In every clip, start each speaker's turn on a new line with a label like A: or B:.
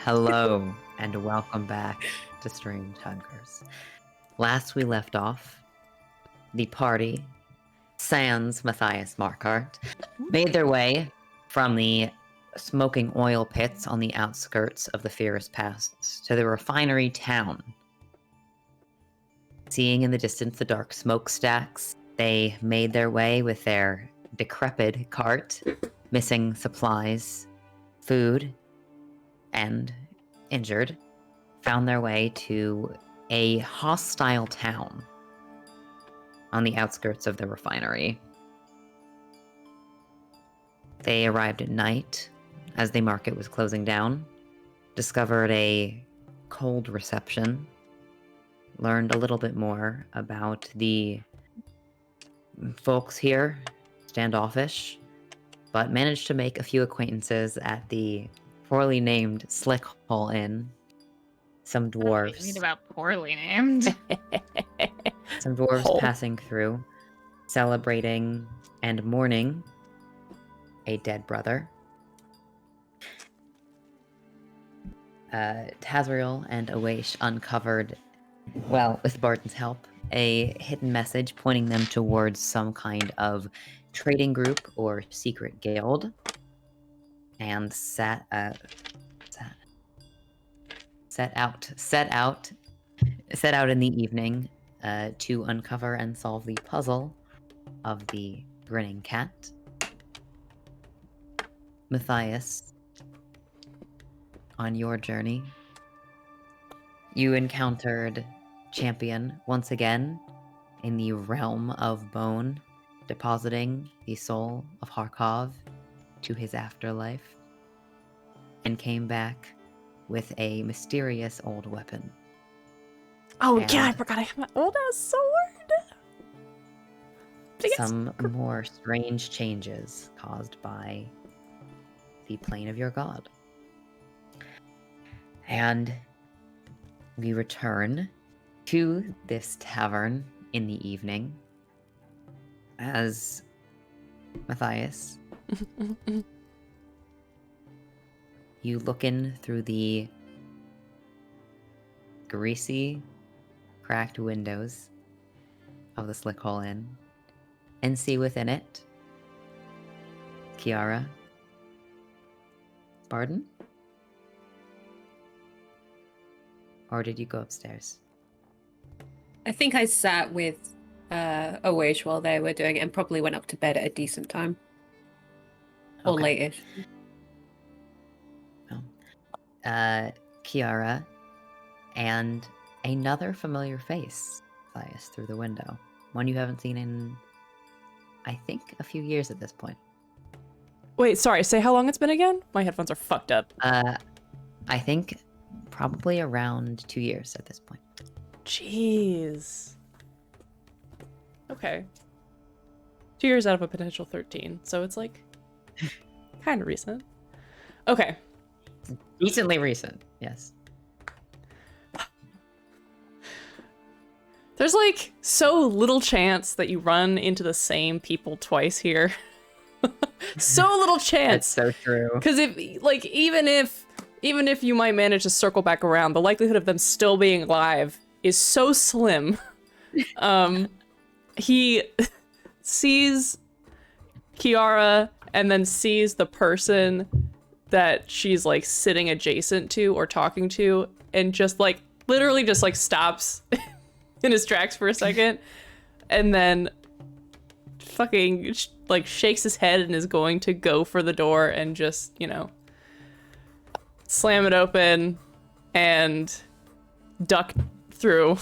A: Hello, and welcome back to Strange Hunters. Last we left off, the party, sans Matthias Markart, made their way from the smoking oil pits on the outskirts of the Fierce Pass to the refinery town. Seeing in the distance the dark smokestacks, they made their way with their decrepit cart, missing supplies, food, and injured, found their way to a hostile town on the outskirts of the refinery. They arrived at night as the market was closing down, discovered a cold reception, learned a little bit more about the folks here, standoffish, but managed to make a few acquaintances at the poorly named Slick Hole Inn. Some dwarves.
B: Read about poorly named.
A: Some dwarves passing through, celebrating and mourning a dead brother. Tazriel and Awaish uncovered, well, with Barton's help, a hidden message pointing them towards some kind of trading group or secret guild, and set out in the evening to uncover and solve the puzzle of the grinning cat. Matthias, on your journey, you encountered Champion once again in the realm of bone, depositing the soul of Harkov to his afterlife, and came back with a mysterious old weapon.
C: Oh yeah, I forgot I have my old ass sword!
A: Some more strange changes caused by the plane of your god. And we return to this tavern in the evening as Matthias, you look in through the greasy, cracked windows of the Slick Hole Inn and see within it Kiara, Barton? Or did you go upstairs?
D: I think I sat with Awaish while they were doing it and probably went up to bed at a decent time. Or late-ish.
A: Kiara and another familiar face flies through the window. One you haven't seen in, I think, a few years at this point.
C: Wait, sorry, say how long it's been again? My headphones are fucked up.
A: I think probably around 2 years at this point.
C: Jeez. Okay. 2 years out of a potential 13, so it's like kind of recent. Okay.
A: Decently recent, yes.
C: There's like so little chance that you run into the same people twice here. So little chance.
A: That's so true.
C: Because if like even if you might manage to circle back around, the likelihood of them still being alive is so slim. He sees Kiara and then sees the person that she's like sitting adjacent to or talking to, and just like literally just like stops in his tracks for a second, and then fucking like shakes his head and is going to go for the door and just, you know, slam it open and duck through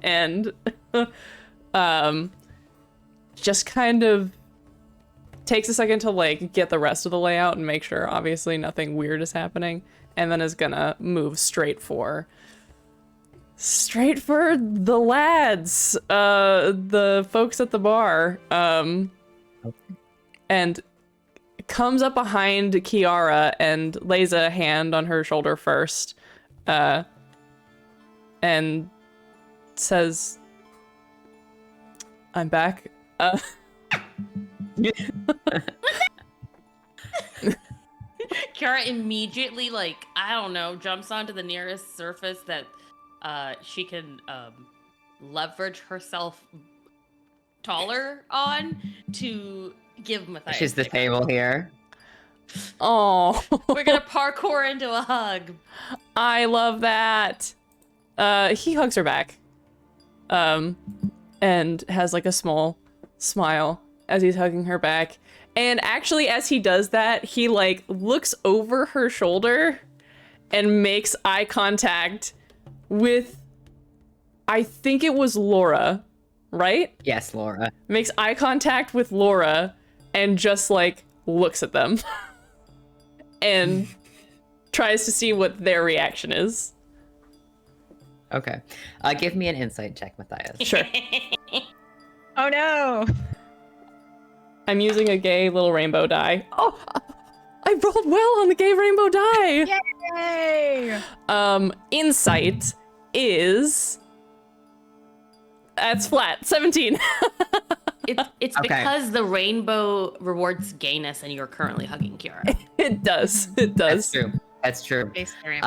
C: and just kind of takes a second to like get the rest of the layout and make sure obviously nothing weird is happening, and then is gonna move straight for the lads, the folks at the bar, and comes up behind Kiara and lays a hand on her shoulder first, and says, "I'm back.
E: Kiara immediately, like, I don't know, jumps onto the nearest surface that she can leverage herself taller on to give Matthias.
A: She's the
E: a hug.
A: table here.
C: Oh,
E: We're gonna parkour into a hug.
C: I love that. He hugs her back, and has like a small smile as he's hugging her back. And actually, as he does that, he like looks over her shoulder and makes eye contact with, I think it was Laura, right?
A: Yes, Laura.
C: Makes eye contact with Laura and just like looks at them and tries to see what their reaction is.
A: Okay. Give me an insight check, Matthias.
C: Sure.
B: Oh no!
C: I'm using a gay little rainbow die. Oh, I rolled well on the gay rainbow die.
B: Yay!
C: Insight is... That's flat, 17.
E: It's
A: Okay.
E: because the rainbow rewards gayness and you're currently hugging Kiara.
C: It does, it
A: That's
C: does.
A: true. That's true.
B: Face cream.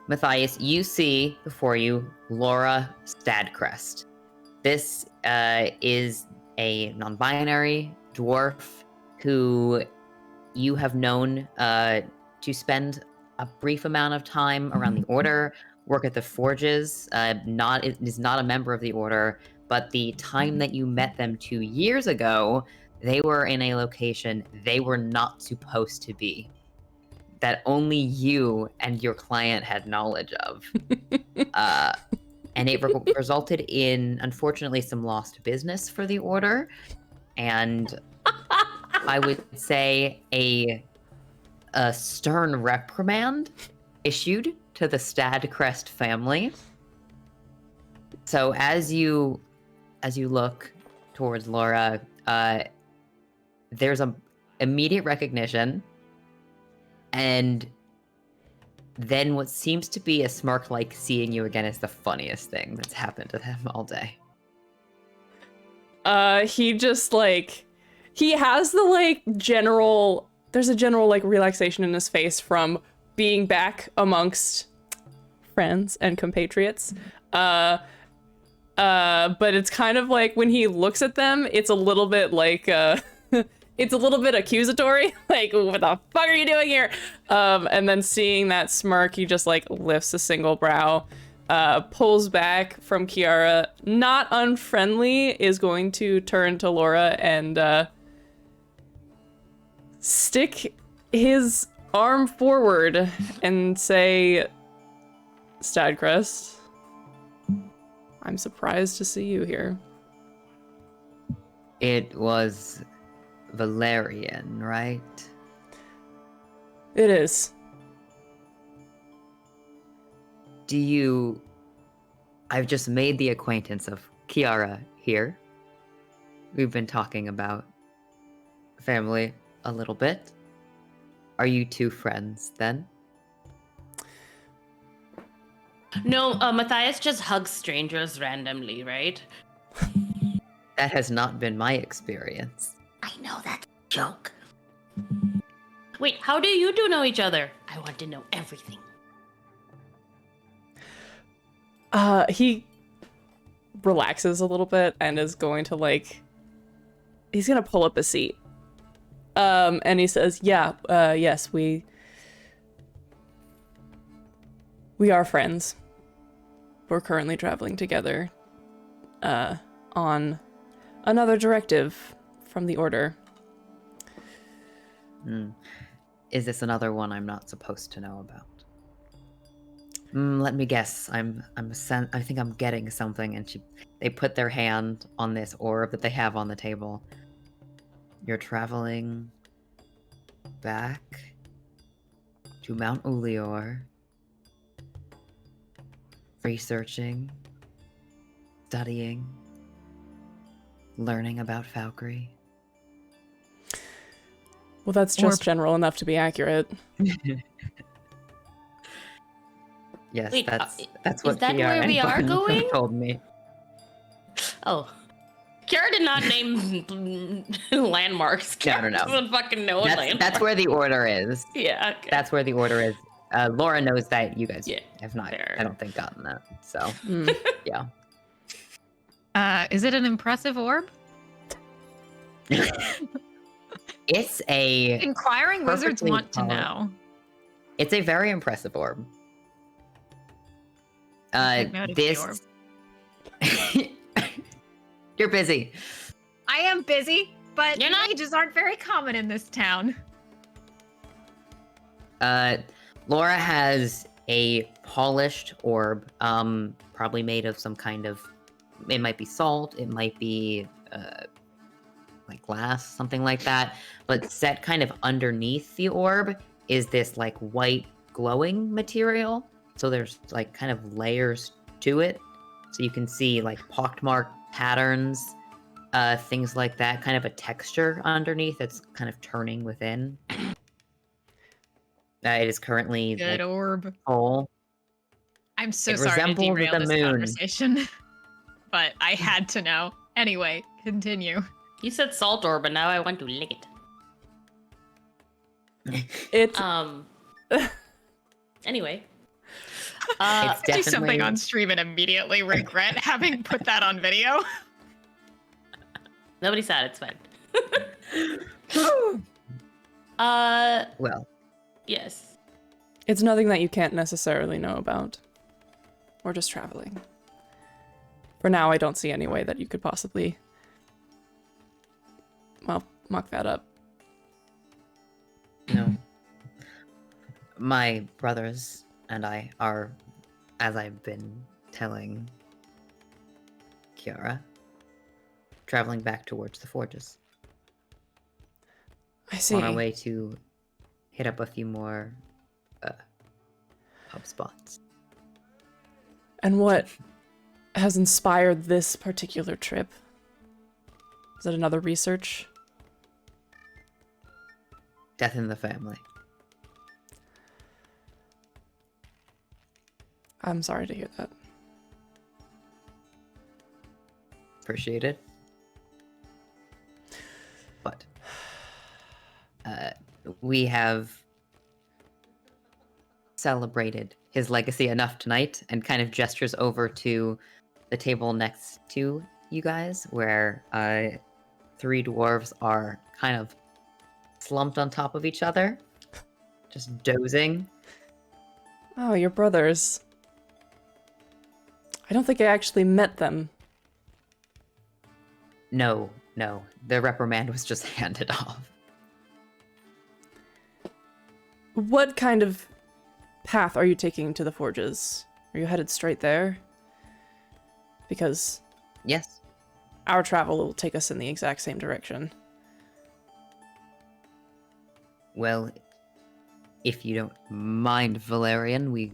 A: Matthias, you see before you Laura Stadcrest. This is a non-binary dwarf who you have known to spend a brief amount of time around the Order, work at the Forges. Is not a member of the Order, but the time that you met them 2 years ago, they were in a location they were not supposed to be, that only you and your client had knowledge of. And it resulted in, unfortunately, some lost business for the Order. And I would say a stern reprimand issued to the Stadcrest family. So as you look towards Laura, there's a immediate recognition, and then what seems to be a smirk like seeing you again is the funniest thing that's happened to them all day.
C: He just like, he has the like general, there's a general like relaxation in his face from being back amongst friends and compatriots. But it's kind of like when he looks at them, it's a little bit like, it's a little bit accusatory, like, what the fuck are you doing here? And then seeing that smirk, he just like lifts a single brow, pulls back from Kiara, not unfriendly, is going to turn to Laura and stick his arm forward and say, Stadcrest, I'm surprised to see you here.
A: It was Valerian, right?
C: It is.
A: I've just made the acquaintance of Kiara here. We've been talking about family a little bit. Are you two friends then?
E: No, Matthias just hugs strangers randomly, right?
A: That has not been my experience.
E: I know that's a joke. Wait, how do you two know each other? I want to know everything.
C: He relaxes a little bit and is going to like, he's gonna pull up a seat. And he says, yes, we are friends. We're currently traveling together, on another directive from the Order.
A: Is this another one I'm not supposed to know about? Let me guess. I think I'm getting something. And they put their hand on this orb that they have on the table. You're traveling back to Mount Ulior, researching, studying, learning about Valkyrie.
C: Well, that's just general enough to be accurate.
A: Yes,
E: Wait,
A: that's
E: is
A: what
E: that
A: Kiara
E: where we
A: and
E: are
A: Barton
E: going?
A: told me.
E: Oh. Kiara did not name landmarks. Kiara
A: No.
E: doesn't fucking know a landmark.
A: That's where the order is.
E: Yeah. Okay.
A: That's where the order is. Laura knows that you guys
E: Yeah,
A: have not,
E: fair.
A: I don't think, gotten that. So,
C: Mm.
A: yeah.
B: Is it an impressive orb?
A: It's a
B: Inquiring wizards
A: perfectly
B: want to
A: polished-
B: know.
A: It's a very impressive orb.
B: Take note of the orb.
A: You're busy.
B: I am busy, but
E: You're not-
B: mages aren't very common in this town.
A: Laura has a polished orb, probably made of some kind of, it might be salt, it might be, like glass, something like that, but set kind of underneath the orb is this like white glowing material. So there's like kind of layers to it. So you can see like pockmark patterns, things like that, kind of a texture underneath that's kind of turning within. It is currently
B: Good
A: like,
B: orb.
A: whole.
B: I'm so
A: It
B: sorry to
A: resembles
B: derail
A: the
B: this
A: moon.
B: conversation, but I had to know. Anyway, continue.
E: You said salt orb, but now I want to lick it.
C: It
E: Anyway.
A: It's
B: Do something
A: definitely-
B: on stream and immediately regret having put that on video.
E: Nobody said it's fine.
A: Well,
E: Yes.
C: it's nothing that you can't necessarily know about. Or just traveling. For now, I don't see any way that you could possibly, well, muck that up.
A: no. My brothers and I are, as I've been telling Kiara, traveling back towards the forges.
C: I see.
A: On our way to hit up a few more pub spots.
C: And what has inspired this particular trip? Is it another research?
A: Death in the family.
C: I'm sorry to hear that.
A: Appreciate it. But we have celebrated his legacy enough tonight, and kind of gestures over to the table next to you guys, where three dwarves are kind of slumped on top of each other, just dozing.
C: Oh, your brothers. I don't think I actually met them.
A: No, the reprimand was just handed off.
C: What kind of path are you taking to the forges? Are you headed straight there? Because
A: Yes.
C: our travel will take us in the exact same direction.
A: Well, if you don't mind, Valerian, we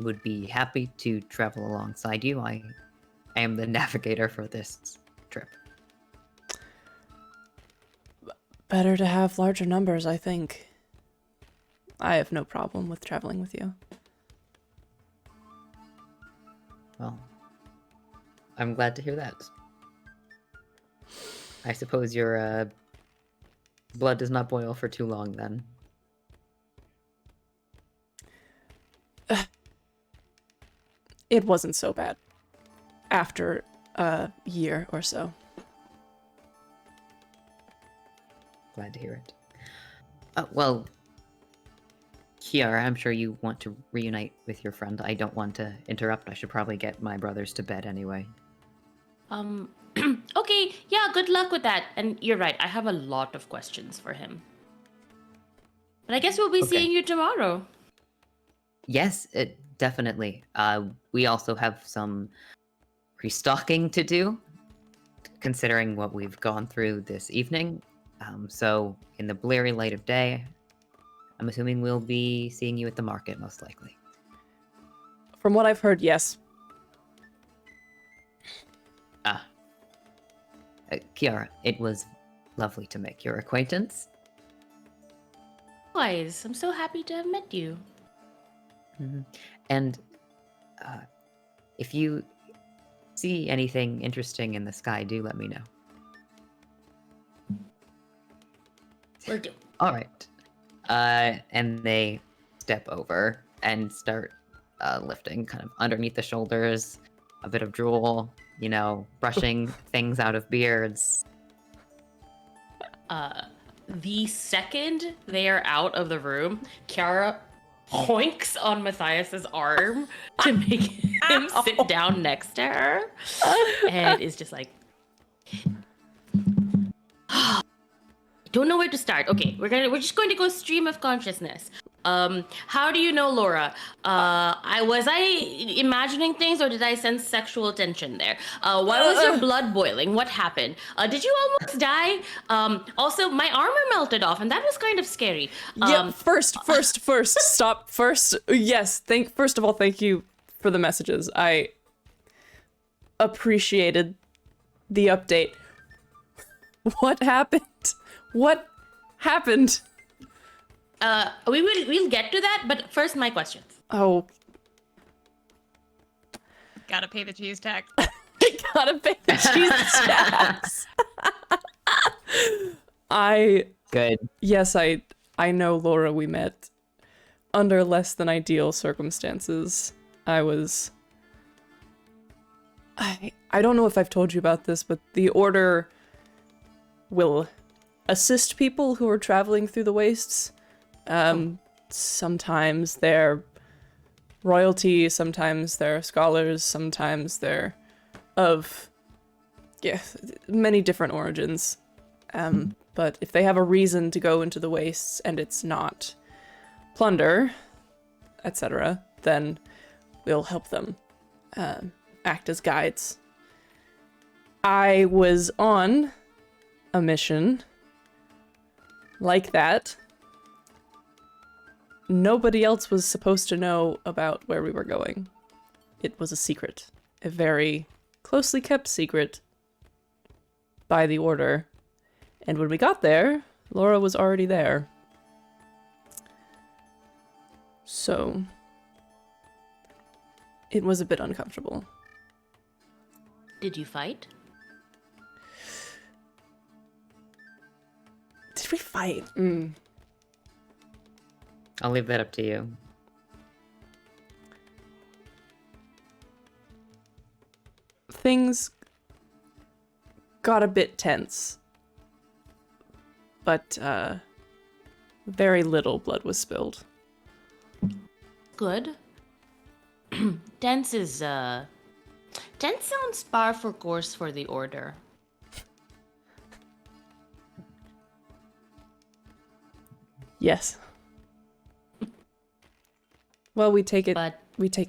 A: would be happy to travel alongside you. I am the navigator for this trip.
C: Better to have larger numbers, I think. I have no problem with traveling with you.
A: Well, I'm glad to hear that. I suppose your blood does not boil for too long then.
C: It wasn't so bad. After a year or so.
A: Glad to hear it. Well, Kiara, I'm sure you want to reunite with your friend. I don't want to interrupt. I should probably get my brothers to bed anyway.
E: Okay, yeah, good luck with that. And you're right, I have a lot of questions for him. But I guess we'll be
A: Okay.
E: seeing you tomorrow.
A: Yes, definitely. We also have some restocking to do, considering what we've gone through this evening. So, in the bleary light of day, I'm assuming we'll be seeing you at the market, most likely.
C: From what I've heard, yes.
A: Kiara, it was lovely to make your acquaintance.
E: Likewise, I'm so happy to have met you.
A: And if you see anything interesting in the sky, do let me know.
E: Will do.
A: All right. And they step over and start lifting kind of underneath the shoulders, a bit of drool, brushing things out of beards.
E: The second they are out of the room, Kiara hoinks on Matthias's arm to make him sit down next to her, and is just like, don't know where to start. Okay, we're just going to go stream of consciousness. How do you know Laura? Was I imagining things, or did I sense sexual tension there? Why was your blood boiling? What happened? Did you almost die? Also, my armor melted off, and that was kind of scary.
C: First, stop. First, yes. First of all, thank you for the messages. I appreciated the update. What happened? What happened?
E: We'll get to that, but first my questions.
C: Oh,
B: Gotta pay the cheese tax.
C: gotta pay the cheese tax.
A: Good.
C: Yes, I know Laura. We met under less than ideal circumstances. I don't know if I've told you about this, but the Order will assist people who are traveling through the wastes. Sometimes they're royalty, sometimes they're scholars, sometimes they're of many different origins. But if they have a reason to go into the wastes and it's not plunder, etc., then we'll help them act as guides. I was on a mission like that. Nobody else was supposed to know about where we were going. It was a secret. A very closely kept secret by the Order. And when we got there, Laura was already there. So it was a bit uncomfortable.
E: Did you fight?
C: Did we fight?
A: I'll leave that up to you.
C: Things got a bit tense, but very little blood was spilled.
E: Good. Tense is, tense sounds par for course for the Order.
C: Yes. Well, we take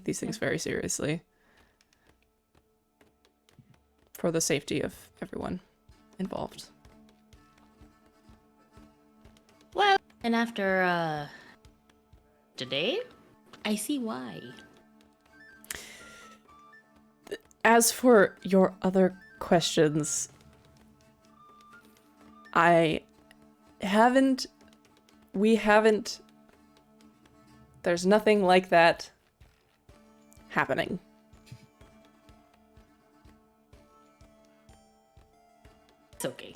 C: these things very seriously. For the safety of everyone involved.
E: Well, and after, today, I see why.
C: As for your other questions, we haven't, there's nothing like that happening.
E: It's okay.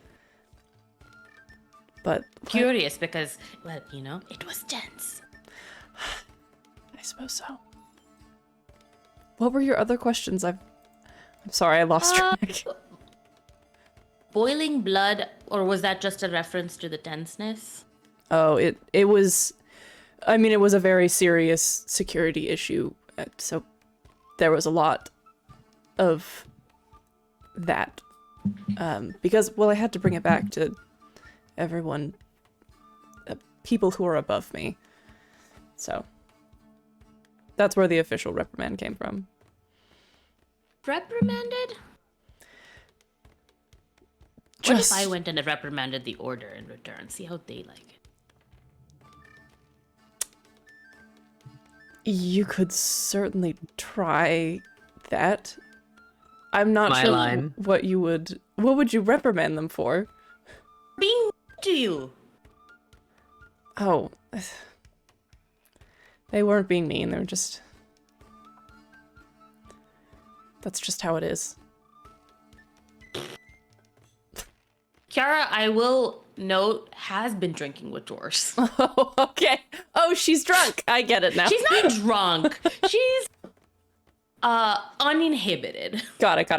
C: But
E: Curious because, well, it was tense.
C: I suppose so. What were your other questions? I'm sorry, I lost track.
E: Boiling blood, or was that just a reference to the tenseness?
C: Oh, it was, it was a very serious security issue, so there was a lot of that. Because, I had to bring it back to everyone, people who are above me. So, that's where the official reprimand came from.
E: Reprimanded? What if I went and reprimanded the Order in return? See how they like it.
C: You could certainly try that. I'm not
A: My
C: sure
A: line.
C: what would you reprimand them for?
E: Being to you.
C: Oh. They weren't being mean, they were just... That's just how it is.
E: Kiara, I will note, has been drinking with dwarves.
C: Oh, okay. Oh, she's drunk. I get it now.
E: She's not drunk. She's uninhibited.
C: Got it.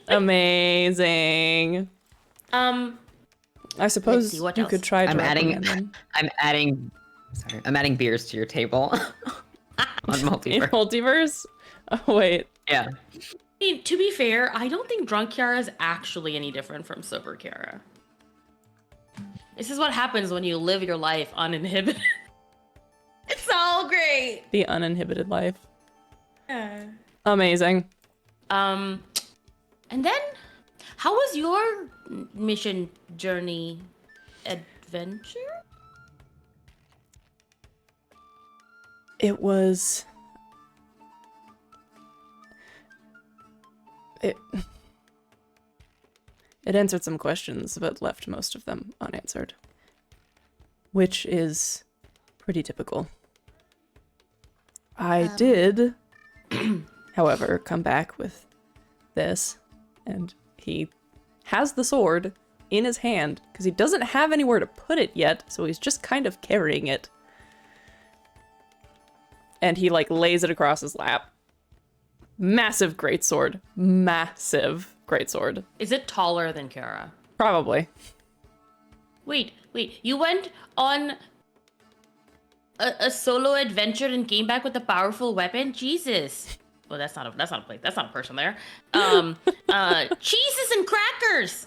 C: Amazing. I suppose
E: see, what
C: you
E: else?
C: could try
A: I'm
C: dropping
A: adding.
C: it then.
A: I'm adding beers to your table on
C: In
A: multiverse.
C: multiverse? Oh, wait.
A: Yeah.
E: I mean, to be fair, I don't think drunk Kiara is actually any different from sober Kiara. This is what happens when you live your life uninhibited. It's so great.
C: The uninhibited life.
E: Yeah.
C: Amazing.
E: And then, how was your mission journey adventure?
C: It was... It answered some questions, but left most of them unanswered. Which is pretty typical. I did, however, come back with this, and he has the sword in his hand, because he doesn't have anywhere to put it yet, so he's just kind of carrying it. And he, like, lays it across his lap. Massive greatsword. Massive greatsword.
E: Is it taller than Kiara?
C: Probably.
E: Wait. You went on a solo adventure and came back with a powerful weapon? Jesus. Well, that's not a place. That's not a person there. Cheeses and crackers.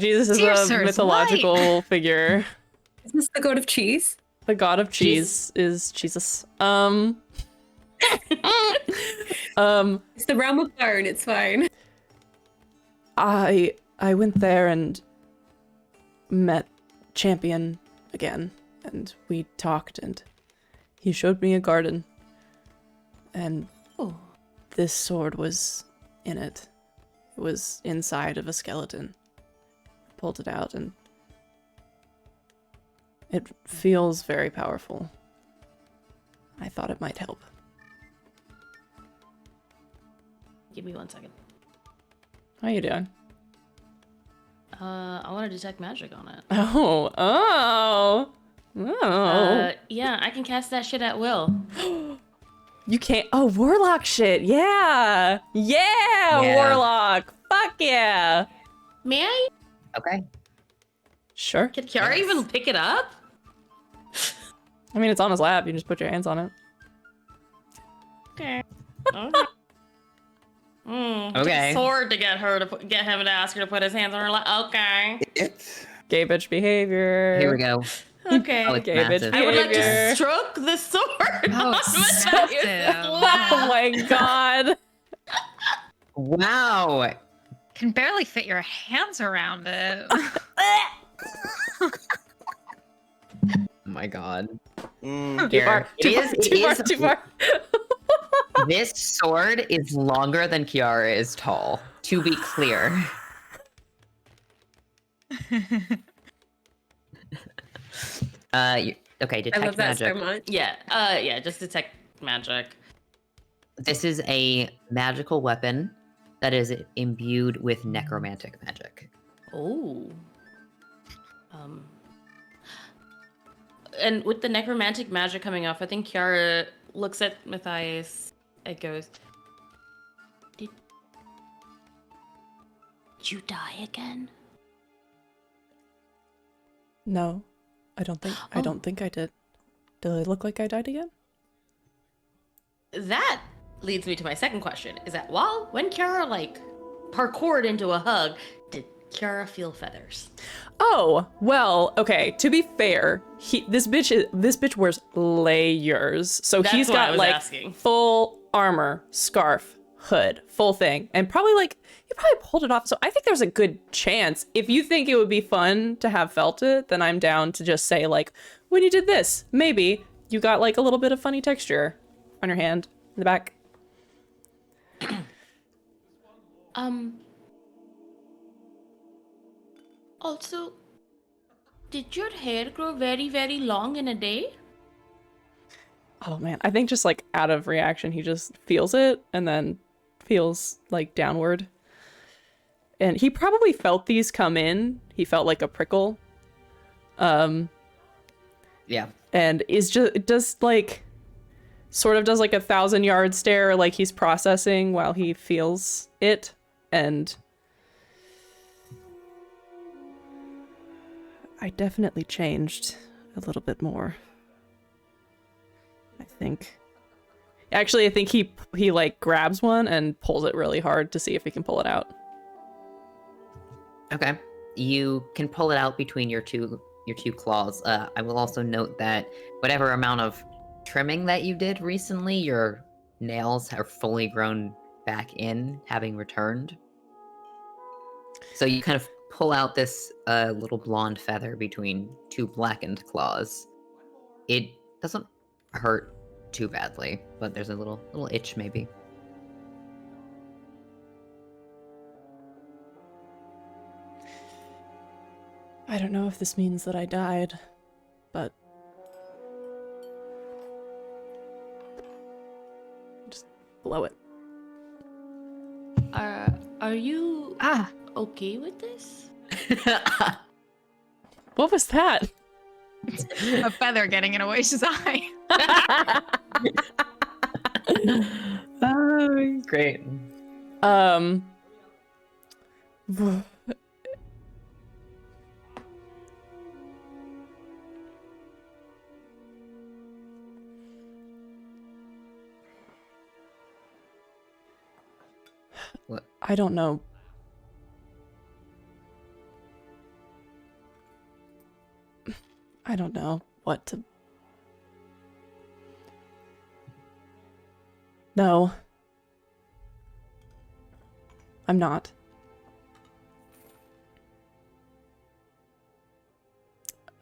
C: Jesus is
B: Dear
C: a
B: sirs,
C: mythological figure.
D: Is this the god of cheese?
C: The god of cheese is Jesus.
D: It's the realm of bone, it's fine.
C: I went there and met Champion again, and we talked, and he showed me a garden, and this sword was in it. It was inside of a skeleton. I pulled it out, and it feels very powerful. I thought it might help.
E: Give me 1 second.
C: How you doing?
E: I want to detect magic on it.
C: Oh.
E: Yeah, I can cast that shit at will.
C: You can't. Oh, warlock shit. Yeah, warlock. Fuck yeah.
E: May I?
A: Okay.
C: Sure.
E: Can Kiara even pick it up?
C: I mean, it's on his lap. You just put your hands on it.
E: Okay. Okay.
A: Okay.
E: Sword to get him to ask her to put his hands on her lap. Okay.
C: Gay bitch behavior.
A: Here we go.
E: Okay.
A: Oh, it's
C: Gay bitch
A: massive.
E: I would like
C: behavior.
E: to stroke the sword.
B: Oh,
E: on Matthias.
B: massive.
C: Oh
E: Wow.
C: my god.
A: Wow.
B: Can barely fit your hands around it.
A: Oh my god.
C: Too
A: Here.
C: far. Too far.
A: This sword is longer than Kiara is tall, to be clear. Okay,
D: I
A: detect
D: love that
A: magic.
D: so much.
E: Yeah, just detect magic.
A: This is a magical weapon that is imbued with necromantic magic.
E: Oh. And with the necromantic magic coming off, I think Kiara looks at Matthias and goes, Did you die again?
C: No, I don't think. I
E: Oh.
C: don't think I did. Do I look like I died again?
E: That leads me to my second question. Is that when Kiara parkoured into a hug, did Kiara feel feathers?
C: Oh, well, okay. To be fair, this bitch wears layers. So
E: That's
C: he's
E: what I
C: got
E: was
C: like
E: asking.
C: full armor, scarf, hood, full thing. And probably he probably pulled it off. So I think there's a good chance. If you think it would be fun to have felt it, then I'm down to just say when you did this, maybe you got a little bit of funny texture on your hand in the back.
E: Also, did your hair grow very, very long in a day?
C: Oh man, I think just out of reaction, he just feels it and then feels downward. And he probably felt these come in. He felt like a prickle.
A: Yeah.
C: And is just like sort of does like 1,000-yard stare, like he's processing while he feels it. And I definitely changed a little bit more, I think. Actually, I think he like grabs one and pulls it really hard to see if he can pull it out.
A: Okay. You can pull it out between your two claws. I will also note that whatever amount of trimming that you did recently, your nails are fully grown back in, having returned. So you kind of pull out this little blonde feather between two blackened claws. It doesn't hurt too badly, but there's a little itch maybe.
C: I don't know if this means that I died, but just blow it.
E: Are you okay with this?
C: What was that?
B: A feather getting in Oasis' eye.
A: Great. What?
C: I don't know. I don't know what to... No. I'm not.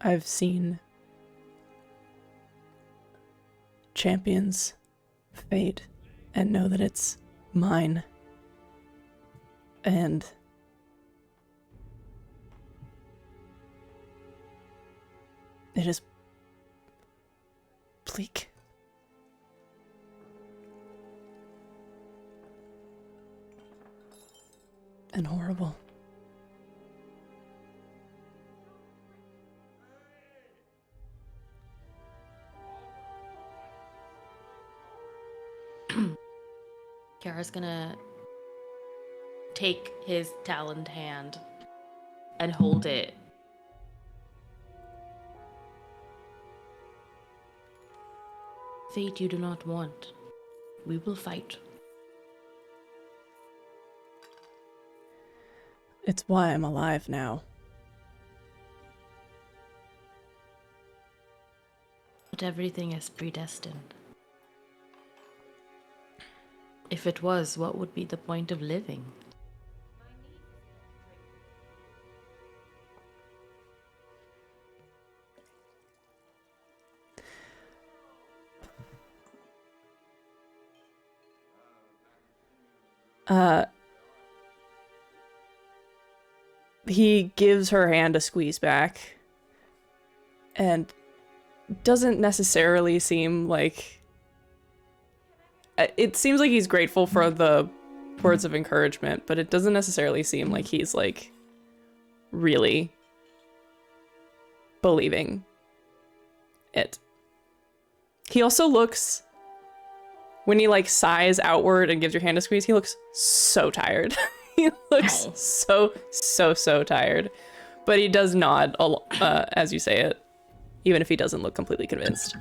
C: I've seen champions fade and know that it's mine. And it is bleak. And horrible.
E: Kara's gonna take his taloned hand and hold it. Fate you do not want. We will fight.
C: It's why I'm alive now.
E: But everything is predestined. If it was, what would be the point of living?
C: He gives her hand a squeeze back and doesn't necessarily seem like... It seems like he's grateful for the words of encouragement, but it doesn't necessarily seem like he's like really believing it. He also looks, when he like sighs outward and gives your hand a squeeze, he looks so tired. He looks so tired, but he does nod as you say it, even if he doesn't look completely convinced.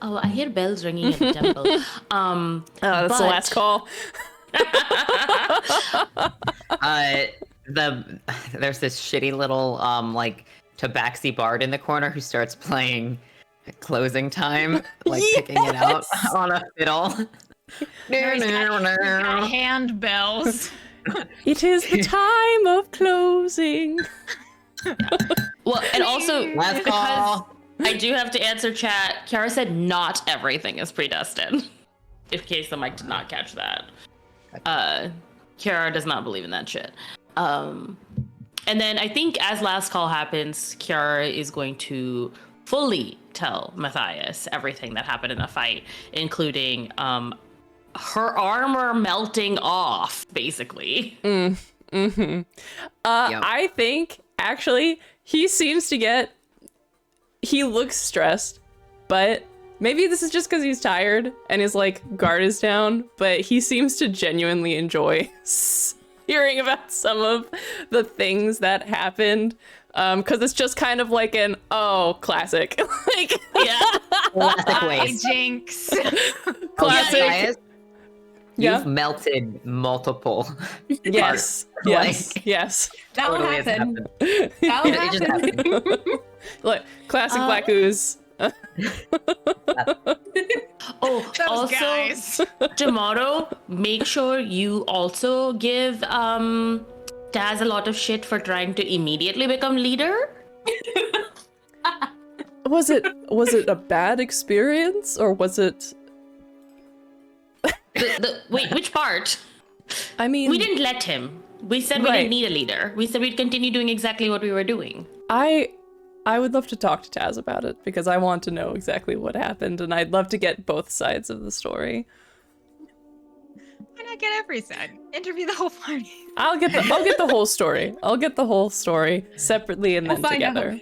E: Oh, I hear bells ringing at the temple.
C: That's the last call.
A: There's this shitty little like tabaxi bard in the corner who starts playing closing time, like picking it out on a fiddle.
B: Got hand bells.
C: It is the time of closing.
E: Well, and also,
A: Last
E: because
A: call.
E: I do have to answer chat. Kiara said not everything is predestined. In case the mic did not catch that. Kiara does not believe in that shit. And then I think as last call happens, Kiara is going to fully tell Matthias everything that happened in the fight, including her armor melting off, basically.
C: Mm-hmm.
A: Yep.
C: I think actually he looks stressed, but maybe this is just because he's tired and his like guard is down, but he seems to genuinely enjoy hearing about some of the things that happened. Because it's just kind of like an classic. Like
E: Yeah.
A: Classic ways.
B: Jinx.
C: classic.
A: Matthias,
C: Yeah.
A: You've melted multiple.
C: Yes.
A: parts.
C: Yes.
D: That'll
A: Totally has
D: happen.
A: happened.
D: That'll
A: It just
D: happen.
A: happened.
C: Look, classic Black Ooze.
E: Oh,
B: Those
E: also,
B: guys.
E: tomorrow, make sure you also give Taz a lot of shit for trying to immediately become leader.
C: Was it a bad experience or was it?
E: Wait, which part?
C: I mean,
E: We didn't let him. We said we
C: Right.
E: didn't need a leader. We said we'd continue doing exactly what we were doing.
C: I would love to talk to Taz about it because I want to know exactly what happened and I'd love to get both sides of the story.
B: Why not get every side? Interview the whole party.
C: I'll get the whole story. I'll get the whole story separately and
D: We'll
C: then
D: find out.
C: together.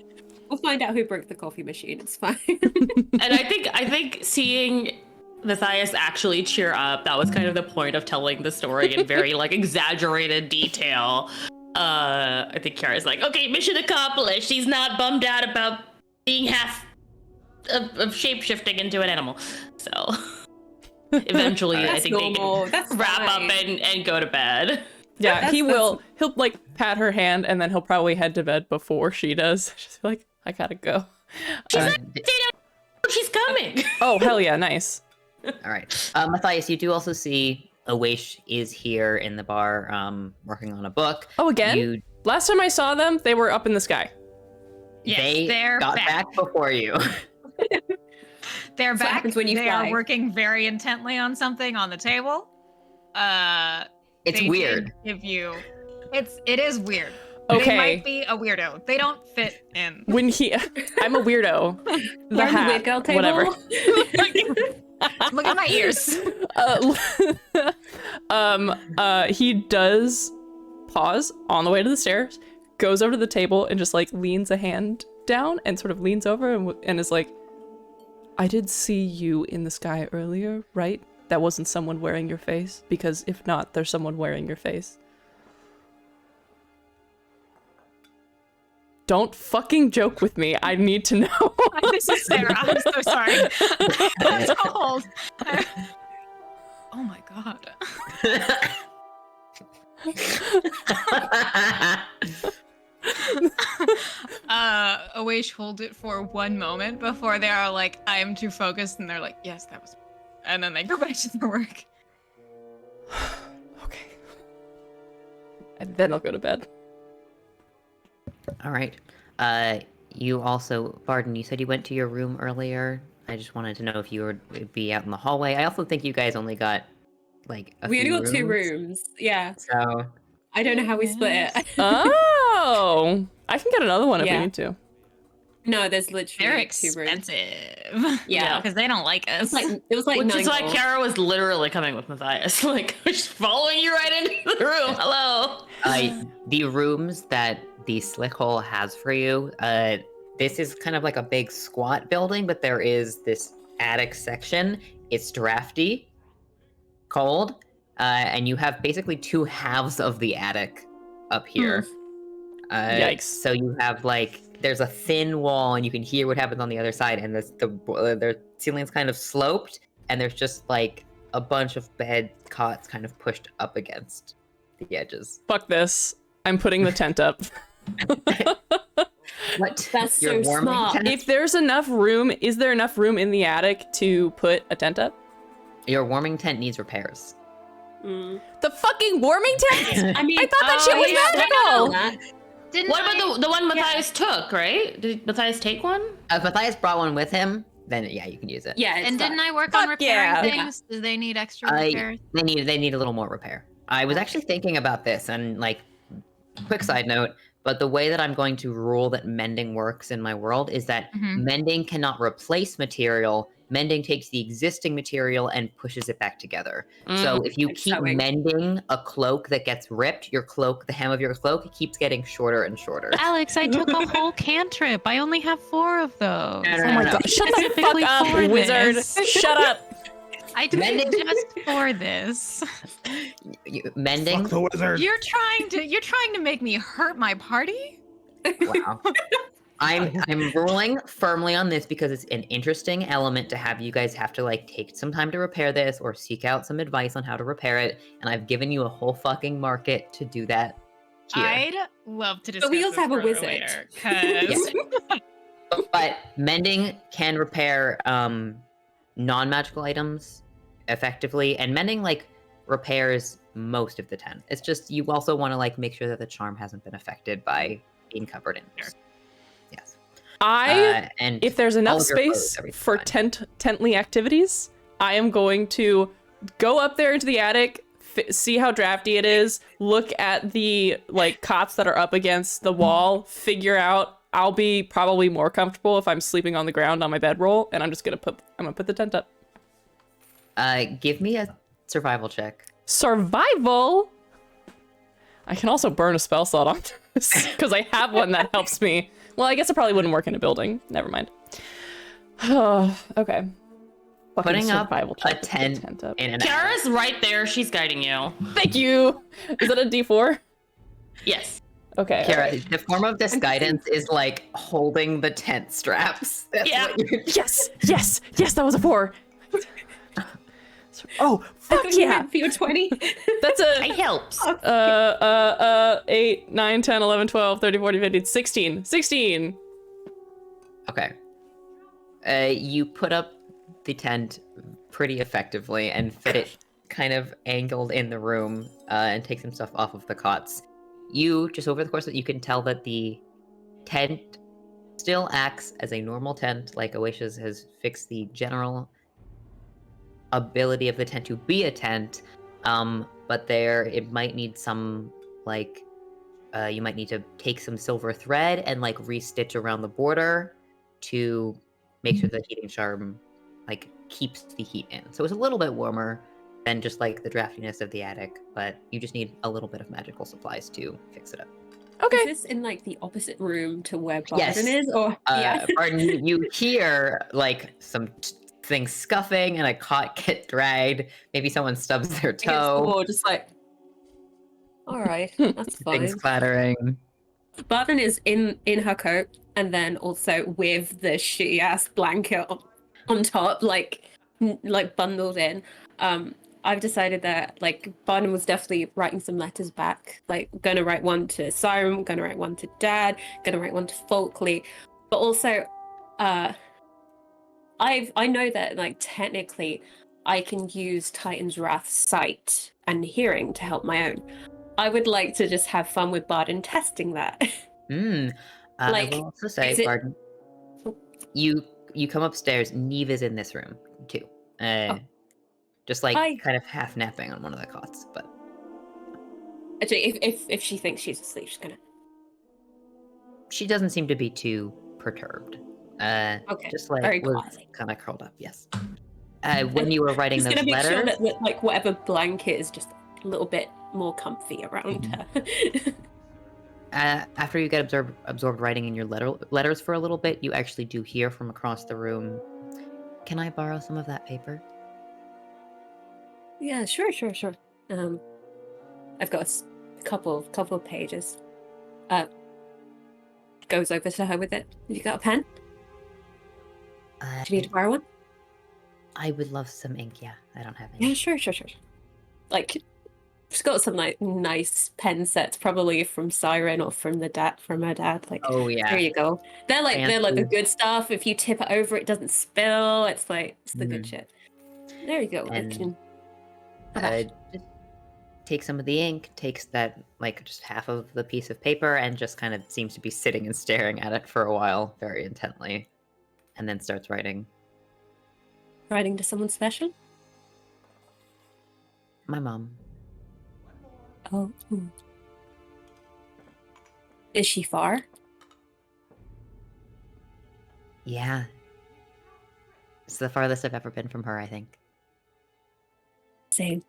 D: We'll find out who broke the coffee machine. It's fine.
E: And I think seeing Matthias actually cheer up, that was kind of the point of telling the story in very like exaggerated detail. I think Kiara's like, okay, mission accomplished. She's not bummed out about being half of shape-shifting into an animal. So eventually I
D: That's
E: think
D: normal.
E: they
D: That's
E: can wrap
D: fine.
E: up and go to bed.
C: Yeah,
D: That's-
C: he will. He'll like pat her hand and then he'll probably head to bed before she does. She's like, I gotta go.
E: She's coming.
C: Oh hell yeah, nice.
A: All right. Matthias, you do also see Awish is here in the bar working on a book.
C: Oh again?
A: You,
C: Last time I saw them, they were up in the sky.
B: Yes,
A: they
B: they're
A: got
B: back.
A: back before you.
B: They're
D: what
B: back.
D: happens when you
B: they
D: fly.
B: are working very intently on something on the table.
A: It's
B: They
A: weird.
B: did give you. It is weird.
C: Okay.
B: They might be a weirdo. They don't fit in.
C: When I'm a weirdo.
D: We're on the
C: hat,
D: weird girl table.
C: whatever.
B: Look at my ears.
C: He does pause on the way to the stairs, goes over to the table and just like leans a hand down and sort of leans over and is like, I did see you in the sky earlier, right? That wasn't someone wearing your face? Because if not, there's someone wearing your face. Don't fucking joke with me. I need to know.
B: This is Sarah. I'm so sorry. I'm so old. Oh my god. Awish hold it for one moment before they are like, I am too focused, and they're like, yes, that was, and then they go back to their work.
C: Okay. And then I'll go to bed.
A: All right. You also, Barden, you said you went to your room earlier. I just wanted to know if you would be out in the hallway. I also think you guys only got like a
D: We only
A: few
D: got 2 rooms. Yeah.
A: So
D: I don't know how we split it.
C: Oh, I can get another one if
D: Yeah.
C: we need to.
D: No, there's literally
B: They're
D: 2 rooms.
B: expensive.
D: Yeah.
B: because they don't like us.
D: It was like
E: Which
D: 9
E: is why
D: gold.
E: Kara was literally coming with Matthias. Like, just following you right into the room. Hello.
A: the rooms that the slick hole has for you, this is kind of like a big squat building, but there is this attic section. It's drafty, cold, and you have basically 2 halves of the attic up here.
C: Yikes.
A: So you have like, there's a thin wall and you can hear what happens on the other side, and the ceiling's kind of sloped, and there's just like a bunch of bed cots kind of pushed up against the edges.
C: Fuck this. I'm putting the tent up.
A: What?
D: That's
A: Your
D: so
A: warming
D: smart.
A: tent?
C: If there's enough room, is there enough room in the attic to put a tent up?
A: Your warming tent needs repairs.
D: Mm.
C: The fucking warming tent?
D: I mean,
C: I thought that shit was
D: I
C: magical.
B: Didn't
E: What
B: I-
E: about the one Matthias took, right? Did Matthias take one?
A: If Matthias brought one with him, then yeah, you can use it.
D: Yeah, it's
B: And
D: fine.
B: didn't I work on
C: Fuck
B: repairing
C: yeah.
B: things? Do they need extra repairs?
A: They need a little more repair. I was actually thinking about this, and like, quick side note, but the way that I'm going to rule that mending works in my world is that
B: Mhm.
A: mending cannot replace material, Mending takes the existing material and pushes it back together. So if you
D: Like
A: keep
D: sewing.
A: mending a cloak that gets ripped, your cloak, the hem of your cloak, keeps getting shorter and shorter.
F: Alex, I took a whole cantrip. I only have 4 of those.
A: No, no,
C: Oh
A: no,
C: my
A: no.
C: god! Shut the fuck
F: Specifically
C: up,
F: for
C: wizard!
F: this.
C: Shut up!
F: I did
A: Mending-
F: it just for this.
A: Mending.
G: Fuck the wizard.
B: You're trying to make me hurt my party?
A: Wow. I'm ruling firmly on this because it's an interesting element to have you guys have to like take some time to repair this or seek out some advice on how to repair it, and I've given you a whole fucking market to do that here.
B: I'd love to discuss
D: But we also
B: this
D: have a
B: further
D: wizard.
B: later, 'cause-
A: But mending can repair non-magical items effectively, and mending like repairs most of the tent. It's just you also want to like make sure that the charm hasn't been affected by being covered in this. Yes. And
C: If there's
A: all
C: enough
A: of your clothes,
C: space
A: everything's
C: for
A: fine.
C: tently activities, I am going to go up there into the attic, see how drafty it is, look at the like cots that are up against the wall, figure out I'll be probably more comfortable if I'm sleeping on the ground on my bedroll, and I'm gonna put the tent up.
A: Give me a survival check.
C: Survival. I can also burn a spell slot on this because I have one that helps me. Well, I guess it probably wouldn't work in a building. Never mind. Okay. Fucking
A: Putting up
C: survival
A: a
C: check to put the
A: tent
C: up.
A: in an
E: Kiara's right there. She's guiding you.
C: Thank you. Is that a D4?
E: Yes.
C: Okay.
A: Kiara,
C: alright.
A: the form of this guidance is like holding the tent straps. That's
E: Yeah.
A: what you're
C: Yes. That was a 4. Oh,
D: I
C: fuck
D: thought you
C: yeah.
D: meant for your 20.
C: That's
E: It
C: a
E: helps.
C: 8, 9, 10, 11, 12, 13, 14, 15, 16. 16.
A: Okay. You put up the tent pretty effectively and fit it kind of angled in the room and take some stuff off of the cots. You, just over the course of it, you can tell that the tent still acts as a normal tent, like Oasis has fixed the general ability of the tent to be a tent, but it might need some, like, you might need to take some silver thread and, like, restitch around the border to make sure the heating charm, like, keeps the heat in. So it's a little bit warmer than just, like, the draftiness of the attic, but you just need a little bit of magical supplies to fix it up.
C: Okay.
D: Is this in like the opposite room to where
A: Yes.
D: Barden is? Or yeah.
A: Barton, you hear, like, some things scuffing and a cot get dragged. Maybe someone stubs their
D: Against the
A: toe.
D: wall, just like, all right, that's
A: Things
D: fine.
A: clattering.
D: Barden is in her coat, and then also with the shitty ass blanket on top, like bundled in. I've decided that like Barden was definitely writing some letters back. Like, gonna write one to Siren, gonna write one to Dad, gonna write one to Folkley, but also, I know that like technically I can use Titan's Wrath sight and hearing to help my own. I would like to just have fun with Barden testing that.
A: I
D: Like,
A: will also say,
D: is it-
A: Barton, you come upstairs. Neve is in this room too. Just like
D: Hi.
A: kind of half napping on one of the cots, but
D: Actually, if she thinks she's asleep, she's gonna.
A: she doesn't seem to be too perturbed.
D: Okay,
A: Just like
D: very
A: was
D: quietly.
A: kind of curled up. Yes. When you were writing
D: Just
A: those
D: gonna make
A: letters,
D: sure that like whatever blanket is just a little bit more comfy around
A: Mm-hmm.
D: her.
A: after you get absorbed writing in your letters for a little bit, you actually do hear from across the room. Can I borrow some of that paper?
D: Yeah, sure. I've got a couple of pages. Goes over to her with it. Have you got a pen? Do you need to borrow one?
A: I would love some ink. Yeah, I don't have any.
D: Yeah, sure. Like, she's got some like nice pen sets, probably from Siren or from her dad. Like,
A: Oh yeah.
D: there you go. They're like the
A: Fancy.
D: good stuff. If you tip it over, it doesn't spill. It's like it's the good
A: Mhm.
D: shit. There you go.
A: And,
D: Okay.
A: just take some of the ink, takes that, like, just half of the piece of paper, and just kind of seems to be sitting and staring at it for a while, very intently, and then starts writing.
D: Writing to someone special?
A: My mom.
D: Oh. Is she far?
A: Yeah. It's the farthest I've ever been from her, I think.
D: Same.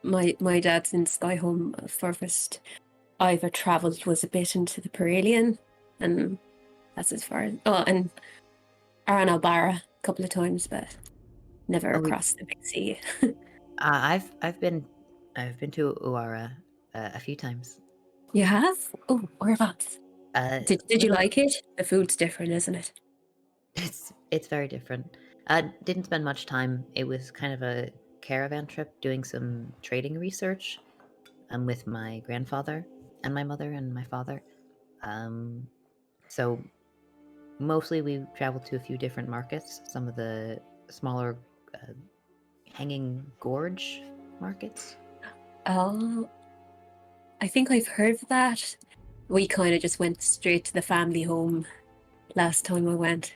D: My dad's in Skyhome. Furthest I ever travelled was a bit into the Paralian, and that's as far as. Oh, and Aran Albara a couple of times, but never
A: Oh, we-
D: across the big sea.
A: I've been to Uara a few times.
D: You have? Oh, whereabouts? Did you
A: little-
D: like it? The food's different, isn't it?
A: It's very different. Didn't spend much time. It was kind of a caravan trip, doing some trading research. With my grandfather and my mother and my father. So mostly we traveled to a few different markets. Some of the smaller hanging gorge markets.
D: Oh, I think I've heard of that. We kind of just went straight to the family home last time I went.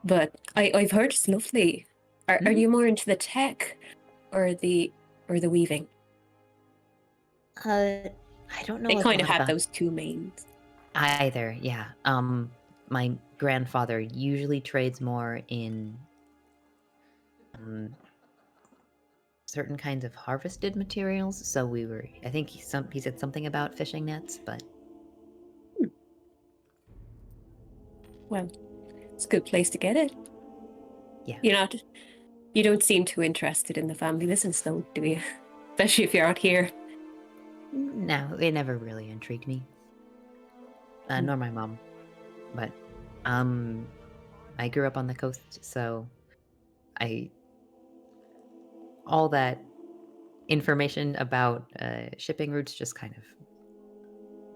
D: But I've heard it's lovely. Are you more into the tech or the weaving?
A: I don't know.
D: They
A: a
D: kind of
A: lot
D: have
A: about
D: those two mains.
A: either. Yeah. My grandfather usually trades more in certain kinds of harvested materials. So I think he said something about fishing nets, but
D: Well, it's a good place to get it.
A: yeah.
D: You don't seem too interested in the family business though, do you? Especially if you're out here.
A: No, it never really intrigued me. Nor my mom. But I grew up on the coast, so all that information about shipping routes just kind of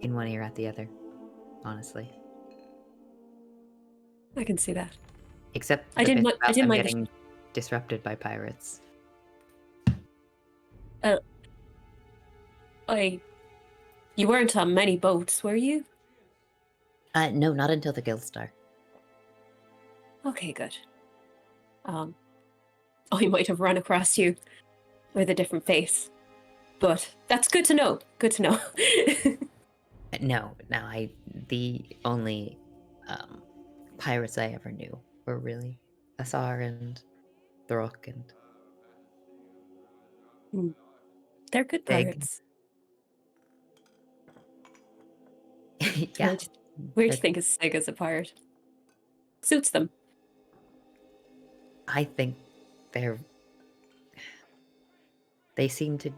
A: in one ear out the other, honestly.
D: I can see that.
A: Except
D: I
A: the
D: didn't
A: bit
D: mi- I
A: about
D: didn't
A: them
D: mind the
A: getting disrupted by pirates.
D: You weren't on many boats, were you?
A: No, not until the Guildstar.
D: Okay, good. I might have run across you with a different face. But that's good to know. Good to know.
A: No, the only pirates I ever knew were really Asar and Throk and
D: They're good
A: Big.
D: pirates.
A: Yeah.
D: Weird to think of Sig as a pirate. Suits them.
A: I think they seem to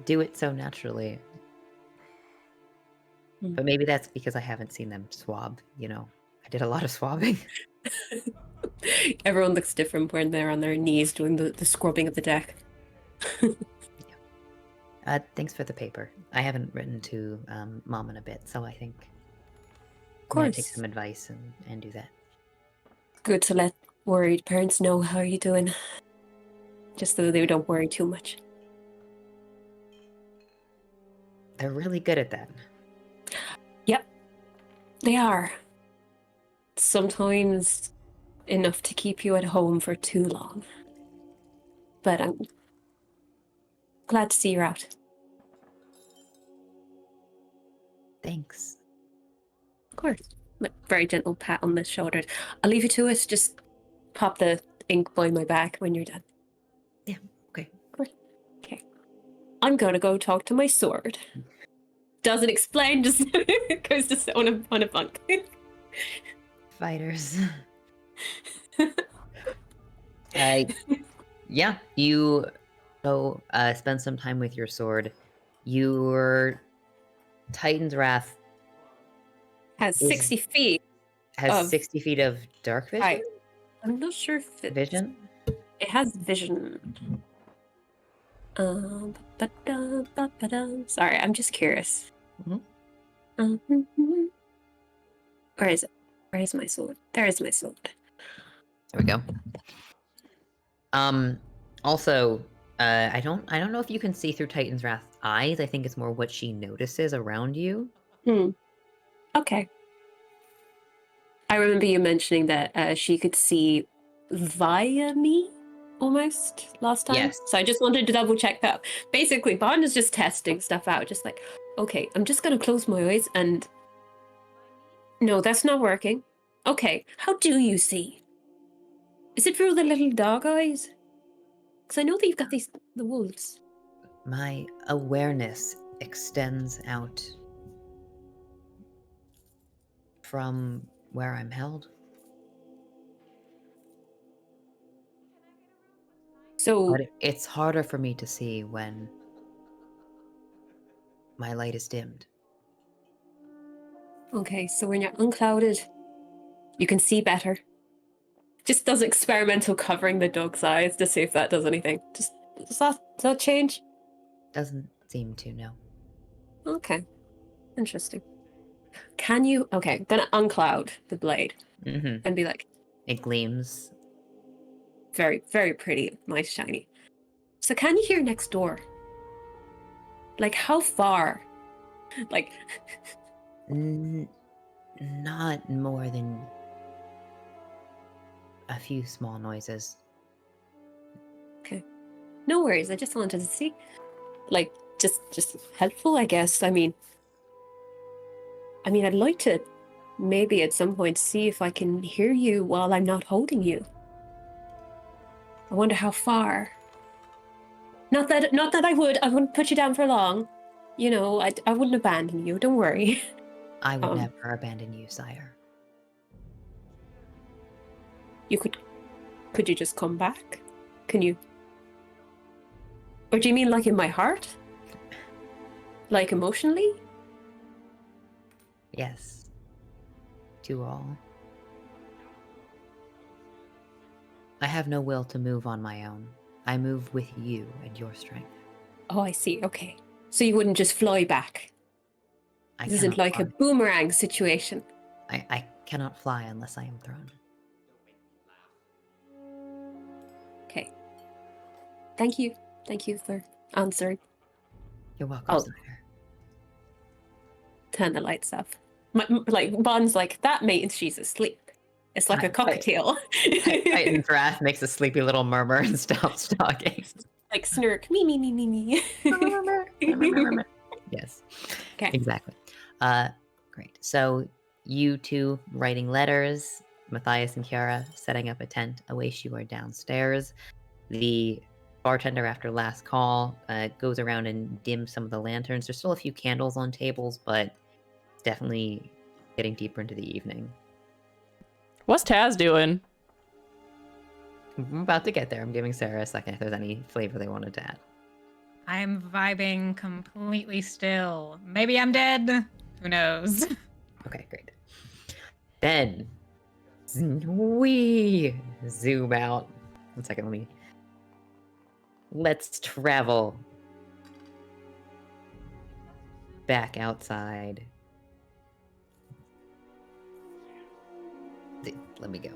A: do it so naturally. But maybe that's because I haven't seen them swab, I did a lot of swabbing.
D: Everyone looks different when they're on their knees doing the scrubbing of the deck.
A: Thanks for the paper. I haven't written to Mom in a bit, so I think
D: Of
A: I'm gonna take
D: course.
A: some advice and do that.
D: Good to let worried parents know how you're doing. Just so they don't worry too much.
A: They're really good at that.
D: Yep. They are. Sometimes enough to keep you at home for too long. But I'm glad to see you're out.
A: Thanks.
D: Of course. Very gentle pat on the shoulder. I'll leave you to it. Just pop the ink by my back when you're done.
A: Yeah, okay.
D: Okay. I'm gonna go talk to my sword. Doesn't explain, just goes to sit on a bunk.
A: Fighters. Yeah, you go spend some time with your sword. Your Titan's Wrath
D: Has 60 feet.
A: has
D: Of-
A: 60 feet of dark vision.
D: Right. I'm not sure if
A: Vision?
D: it has vision. Sorry, I'm just curious.
A: Mhm.
D: Where is it? Where is my sword? There is my sword.
A: There we go. Also, I don't know if you can see through Titan's Wrath's eyes. I think it's more what she notices around you.
D: Okay. I remember you mentioning that she could see via me almost last time.
A: Yes.
D: So I just wanted to double check that. Basically, Bond is just testing stuff out. Just like, okay, I'm just going to close my eyes and... No, that's not working. Okay, how do you see? Is it for the little dog eyes? Because I know that you've got the wolves.
A: My awareness extends out from where I'm held.
D: So,
A: But it's harder for me to see when my light is dimmed.
D: okay, so when you're unclouded, you can see better. Just does experimental covering the dog's eyes to see if that does anything. Just does that change?
A: Doesn't seem to, no.
D: Okay, interesting. Can you? Okay, gonna uncloud the blade
A: Mm-hmm.
D: and be like,
A: It gleams.
D: very, very pretty, nice, shiny. So can you hear next door? Like how far? Like
A: Not more than a few small noises.
D: no worries. I just wanted to see, like, just helpful, I guess. I mean, I'd like to maybe at some point see if I can hear you while I'm not holding you. I wonder how far. Not that I wouldn't put you down for long. You know, I wouldn't abandon you. Don't worry.
A: I would never abandon you, sire.
D: You could you just come back? Can you? Or do you mean like in my heart? Like emotionally?
A: Yes. To all. I have no will to move on my own. I move with you and your strength.
D: Oh, I see. Okay. So you wouldn't just fly back. This isn't
A: cannot
D: like a
A: fly.
D: boomerang situation.
A: I cannot fly unless I am thrown.
D: Okay. Thank you. Thank you for answering.
A: You're welcome,
D: Oh.
A: sire.
D: Turn the lights off. Like Bond's like that means she's asleep. It's like a cocktail.
A: Titan Wrath makes a sleepy little murmur and stops talking.
D: Like snark. Me.
A: Yes.
D: Okay.
A: Exactly. Great. So you two writing letters, Matthias and Kiara setting up a tent. Awaish, you are downstairs. The bartender, after last call, goes around and dims some of the lanterns. There's still a few candles on tables, but it's definitely getting deeper into the evening.
C: What's Taz doing?
A: I'm about to get there. I'm giving Sarah a second if there's any flavor they wanted to add.
B: I'm vibing completely still. Maybe I'm dead. Who knows?
A: Okay, great. Then we zoom out. 1 second, let's travel back outside. Let me go.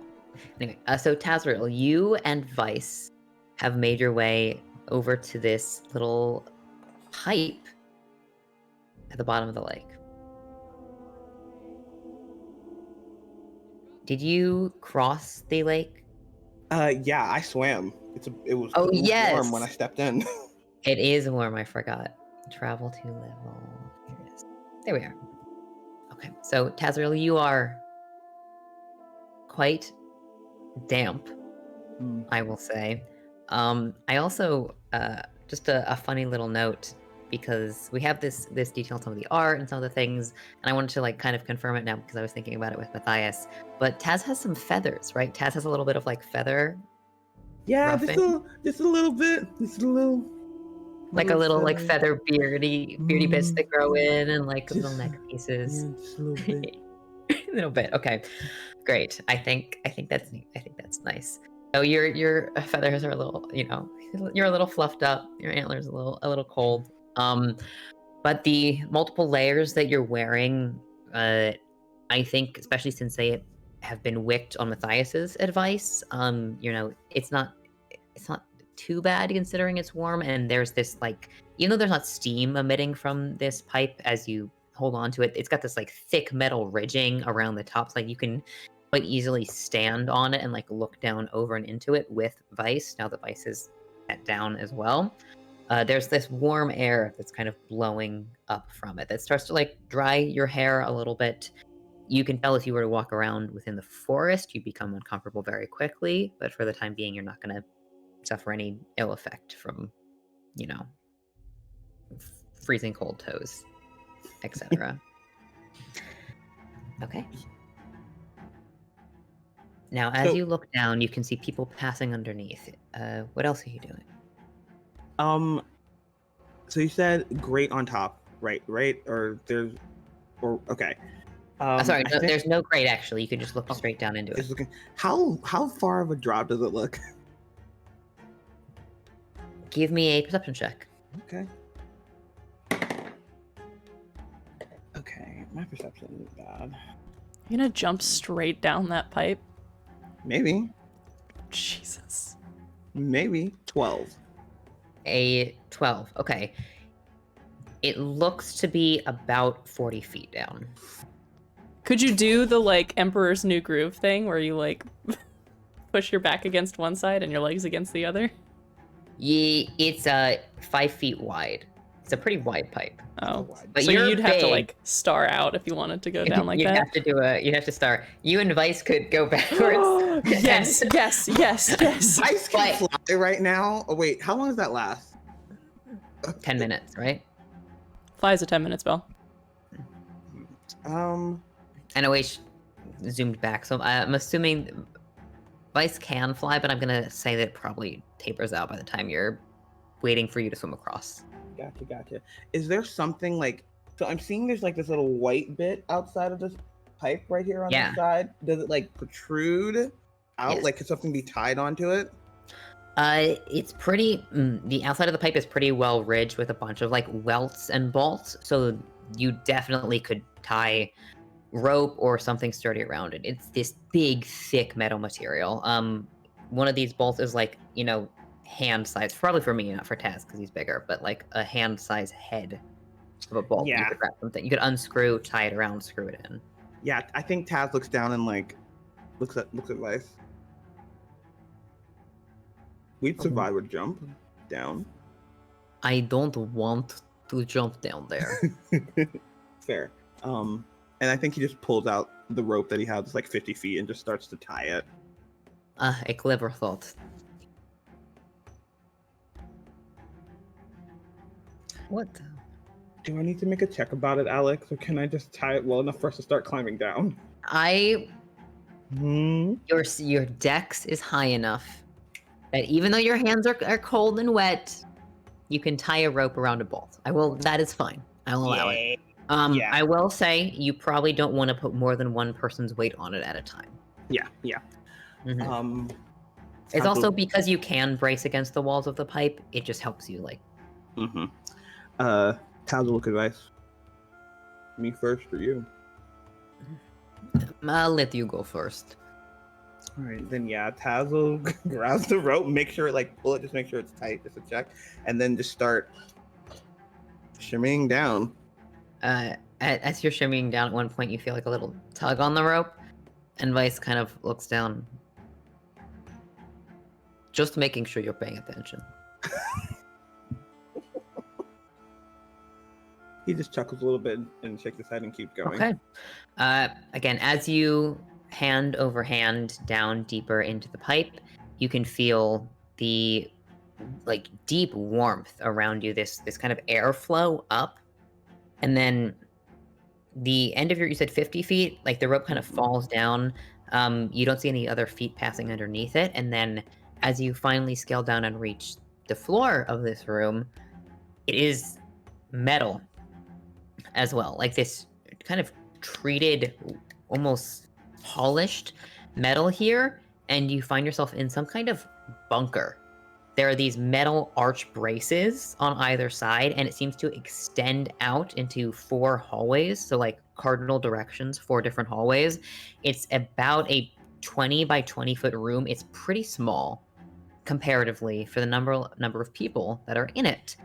A: Anyway, so Tazriel, you and Vice have made your way over to this little pipe at the bottom of the lake. Did you cross the lake?
G: Yeah, I swam. It was
A: yes.
G: warm when I stepped in.
A: It is warm, I forgot. Travel to level. Here it is. There we are. Okay, so Tazriel, you are quite damp, I will say. I also, just a funny little note, because we have this detail on some of the art and some of the things, and I wanted to like kind of confirm it now because I was thinking about it with Matthias. But Taz has some feathers, right? Taz has a little bit of like feather.
G: Yeah,
A: ruffing.
G: just a little bit. Just a little.
A: Like a little like
G: feather.
A: feather beardy bits that grow in, and like little neck pieces.
G: Yeah, just a little bit.
A: A little bit. Okay, great. I think that's neat. I think that's nice. So your feathers are a little, you're a little fluffed up. Your antlers a little cold. But the multiple layers that you're wearing, I think, especially since they have been wicked on Matthias's advice, it's not too bad considering it's warm. And there's this like, even though there's not steam emitting from this pipe as you hold on to it, it's got this like thick metal ridging around the top, so like you can quite easily stand on it and like look down over and into it with Vice. Now that Vice is set down as well, there's this warm air that's kind of blowing up from it that starts to like dry your hair a little bit. You can tell if you were to walk around within the forest, you become uncomfortable very quickly, but for the time being, you're not going to suffer any ill effect from, you know, freezing cold toes, etc. Okay. Now, as
G: So-
A: you look down, you can see people passing underneath. What else are you doing?
G: So you said grate on top, right? Or there's, or okay.
A: Sorry,
G: I
A: no,
G: think
A: there's no grate actually. You can just look
G: Oh,
A: straight down into it.
G: it's looking. How far of a drop does it look?
A: Give me a perception check.
G: Okay. Okay, my perception isn't bad.
C: You're gonna jump straight down that pipe?
G: Maybe
C: Jesus.
G: 12.
A: A 12. Okay. It looks to be about 40 feet down.
C: Could you do the like Emperor's New Groove thing where you like push your back against one side and your legs against the other?
A: It's 5 feet wide. It's a pretty wide pipe.
C: Oh,
A: But
C: so
A: you're
C: you'd have to
A: big.
C: like star out if you wanted to go down like
A: you'd
C: that.
A: have to do you'd have to start. You and Vice could go backwards.
C: Yes, yes, yes, yes.
G: Ice can
A: But-
G: fly right now. Oh wait, how long does that last?
A: 10 minutes, right?
C: Flies a 10-minute spell.
A: And Oish zoomed back, so I'm assuming Vice can fly, but I'm gonna say that it probably tapers out by the time you're waiting for you to swim across.
G: Gotcha. Is there something like? So I'm seeing there's like this little white bit outside of this pipe right here on
A: Yeah.
G: the side. Does it like protrude out?
A: Yes.
G: Like could something be tied onto it?
A: It's pretty. The outside of the pipe is pretty well ridged with a bunch of like welts and bolts, so you definitely could tie rope or something sturdy around it. It's this big, thick metal material. One of these bolts is like, you know, hand size. Probably for me, not for Taz, because he's bigger, but like a hand size head of a bolt. You
G: Yeah.
A: could wrap something. You could unscrew, tie it around, screw it in.
G: Yeah, I think Taz looks down and like looks at Vice. We'd survive a jump down.
A: I don't want to jump down there.
G: Fair. And I think he just pulls out the rope that he has like 50 feet and just starts to tie it.
A: A clever thought. What?
G: Do I need to make a check about it, Alex, or can I just tie it well enough for us to start climbing down?
A: Your dex is high enough that even though your hands are cold and wet, you can tie a rope around a bolt. That is fine. I will allow it.
G: Yeah.
A: I will say you probably don't want to put more than one person's weight on it at a time.
G: Yeah.
A: Mhm. It's also because you can brace against the walls of the pipe. It just helps you, like.
G: Taz will look advice. Me first or you?
A: I'll let you go first.
G: All right, then yeah, Taz will grab the rope, make sure pull it, just make sure it's tight, just a check, and then just start shimmying down.
A: As you're shimmying down, at one point you feel like a little tug on the rope, and Vice kind of looks down. Just making sure you're paying attention.
G: He just chuckles a little bit and shakes his head and keeps going.
A: Okay. Again, as you hand over hand down deeper into the pipe, you can feel the deep warmth around you. This kind of airflow up, and then the end of you said 50 feet. Like the rope kind of falls down. You don't see any other feet passing underneath it, and then as you finally scale down and reach the floor of this room, it is metal as well, like this kind of treated, almost polished metal here, and you find yourself in some kind of bunker. There are these metal arch braces on either side, and it seems to extend out into 4 hallways, so like cardinal directions, 4 different hallways. It's about a 20 by 20 foot room. It's pretty small comparatively for the number of people that are in it.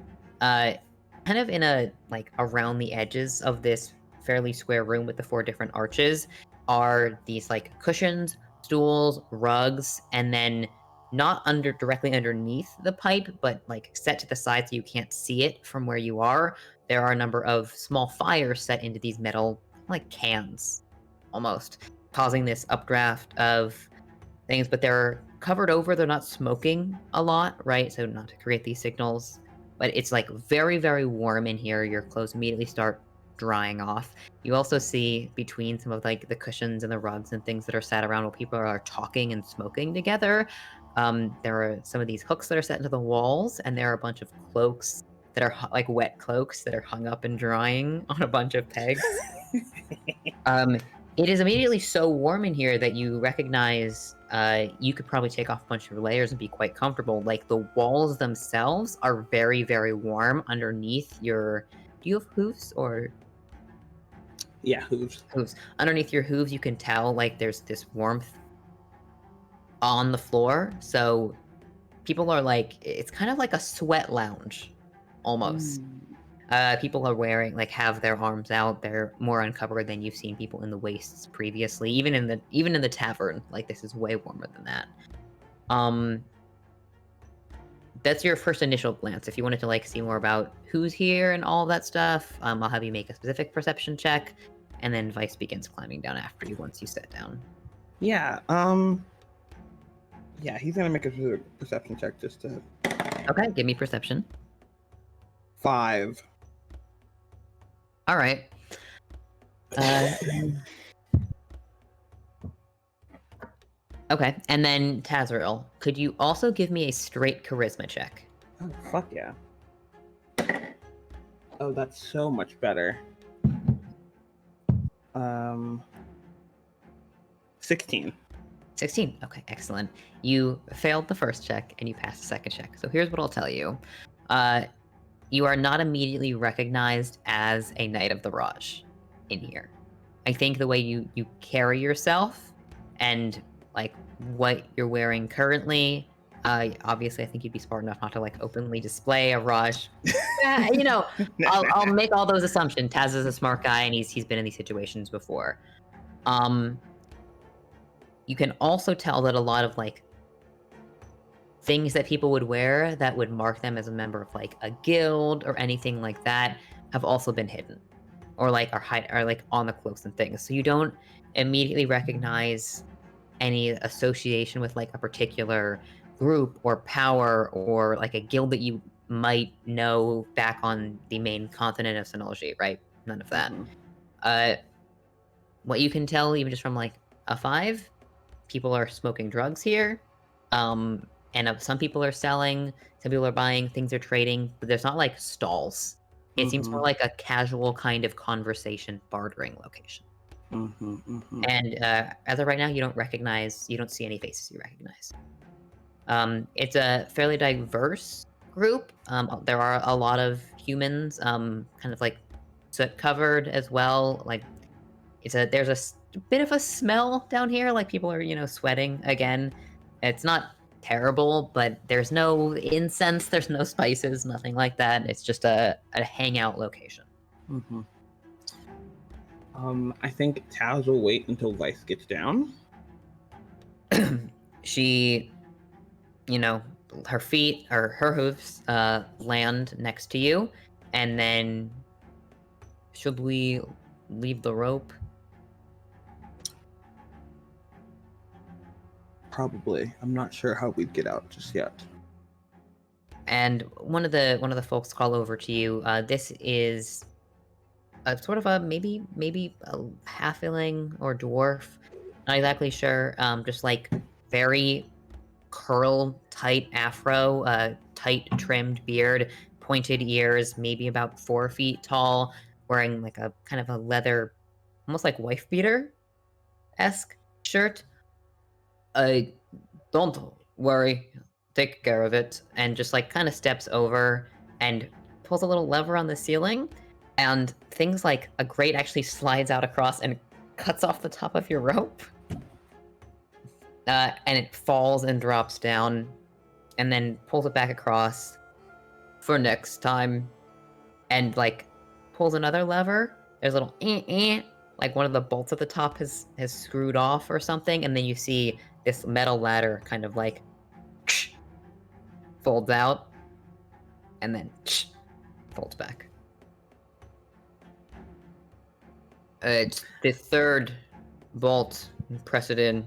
A: Kind of in a around the edges of this fairly square room with the 4 different arches are these cushions, stools, rugs, and then not directly underneath the pipe, but set to the side so you can't see it from where you are. There are a number of small fires set into these metal cans almost, causing this updraft of things, but they're covered over, they're not smoking a lot, right? So not to create these signals, but it's like very, very warm in here. Your clothes immediately start drying off. You also see between some of like the cushions and the rugs and things that are sat around while people are talking and smoking together. There are some of these hooks that are set into the walls, and there are a bunch of cloaks that are like wet cloaks that are hung up and drying on a bunch of pegs. It is immediately so warm in here that you recognize you could probably take off a bunch of your layers and be quite comfortable. Like the walls themselves are very, very warm underneath your. Do you have hooves or?
G: Yeah, hooves.
A: Hooves. Underneath your hooves, you can tell like there's this warmth on the floor. So people are like, it's kind of like a sweat lounge, almost. People are wearing have their arms out. They're more uncovered than you've seen people in the wastes previously. Even in the tavern, like this is way warmer than that. That's your first initial glance. If you wanted to like see more about who's here and all that stuff, I'll have you make a specific perception check, and then Vice begins climbing down after you once you sit down.
G: Yeah. Yeah, he's gonna make a perception check just to.
A: Okay, give me perception.
G: 5.
A: All right. Okay, and then Tazrael, could you also give me a straight charisma check?
G: Oh fuck yeah. Oh, that's so much better. 16.
A: 16. Okay, excellent. You failed the first check and you passed the second check. So here's what I'll tell you. You are not immediately recognized as a Knight of the Raj in here. I think the way you carry yourself and like what you're wearing currently, obviously I think you'd be smart enough not to like openly display a Raj. I'll make all those assumptions. Taz is a smart guy and he's been in these situations before. You can also tell that a lot of like things that people would wear that would mark them as a member of like a guild or anything like that have also been hidden, or like are like on the cloaks and things. So you don't immediately recognize any association with like a particular group or power or like a guild that you might know back on the main continent of Senelji, right? None of that. What you can tell even just from like a 5, people are smoking drugs here. And some people are selling, some people are buying, things are trading, but there's not like stalls. It seems more like a casual kind of conversation bartering location. And as of right now, you don't see any faces you recognize. It's a fairly diverse group. There are a lot of humans, kind of like soot covered as well. Like there's a bit of a smell down here, like people are, sweating again. It's not terrible, but there's no incense, there's no spices, nothing like that. It's just a hangout location.
G: I think Taz will wait until Vice gets down.
A: She, her feet or her hooves land next to you, and then should we leave the rope?
G: Probably. I'm not sure how we'd get out just yet.
A: And one of the folks call over to you. This is a sort of a maybe a halfling or dwarf. Not exactly sure. Just like very curl tight afro, tight trimmed beard, pointed ears, maybe about 4 feet tall, wearing like a kind of a leather, almost like wife beater-esque shirt. Don't worry, take care of it. And just like kind of steps over and pulls a little lever on the ceiling, and things like a grate actually slides out across and cuts off the top of your rope. And it falls and drops down, and then pulls it back across for next time, and like pulls another lever. There's a little like one of the bolts at the top has screwed off or something, and then you see this metal ladder kind of like folds out, and then folds back. It's the third Bolt, press it in.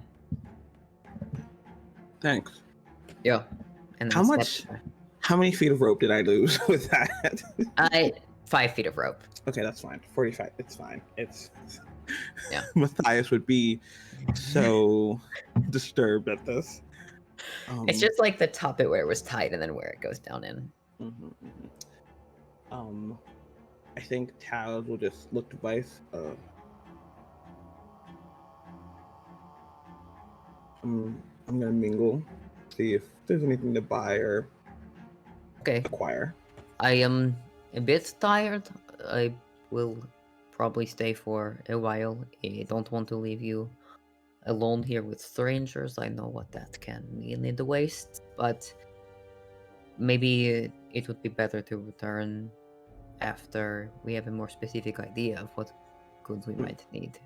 G: Thanks.
A: Yeah. And then
G: How
A: step
G: much?
A: back.
G: How many feet of rope did I lose with that?
A: 5 feet of rope.
G: Okay, that's fine. 45. It's fine. It's
A: Yeah.
G: Matthias would be so disturbed at this.
A: It's just like the top bit where it was tight and then where it goes down in.
G: Mhm, mhm. I think Taz will just look to Vice. I'm gonna mingle, see if there's anything to buy or
A: Okay.
G: acquire.
A: I am a bit tired. I will probably stay for a while. I don't want to leave you alone here with strangers. I know what that can mean in the waste, but maybe it would be better to return after we have a more specific idea of what goods we might need.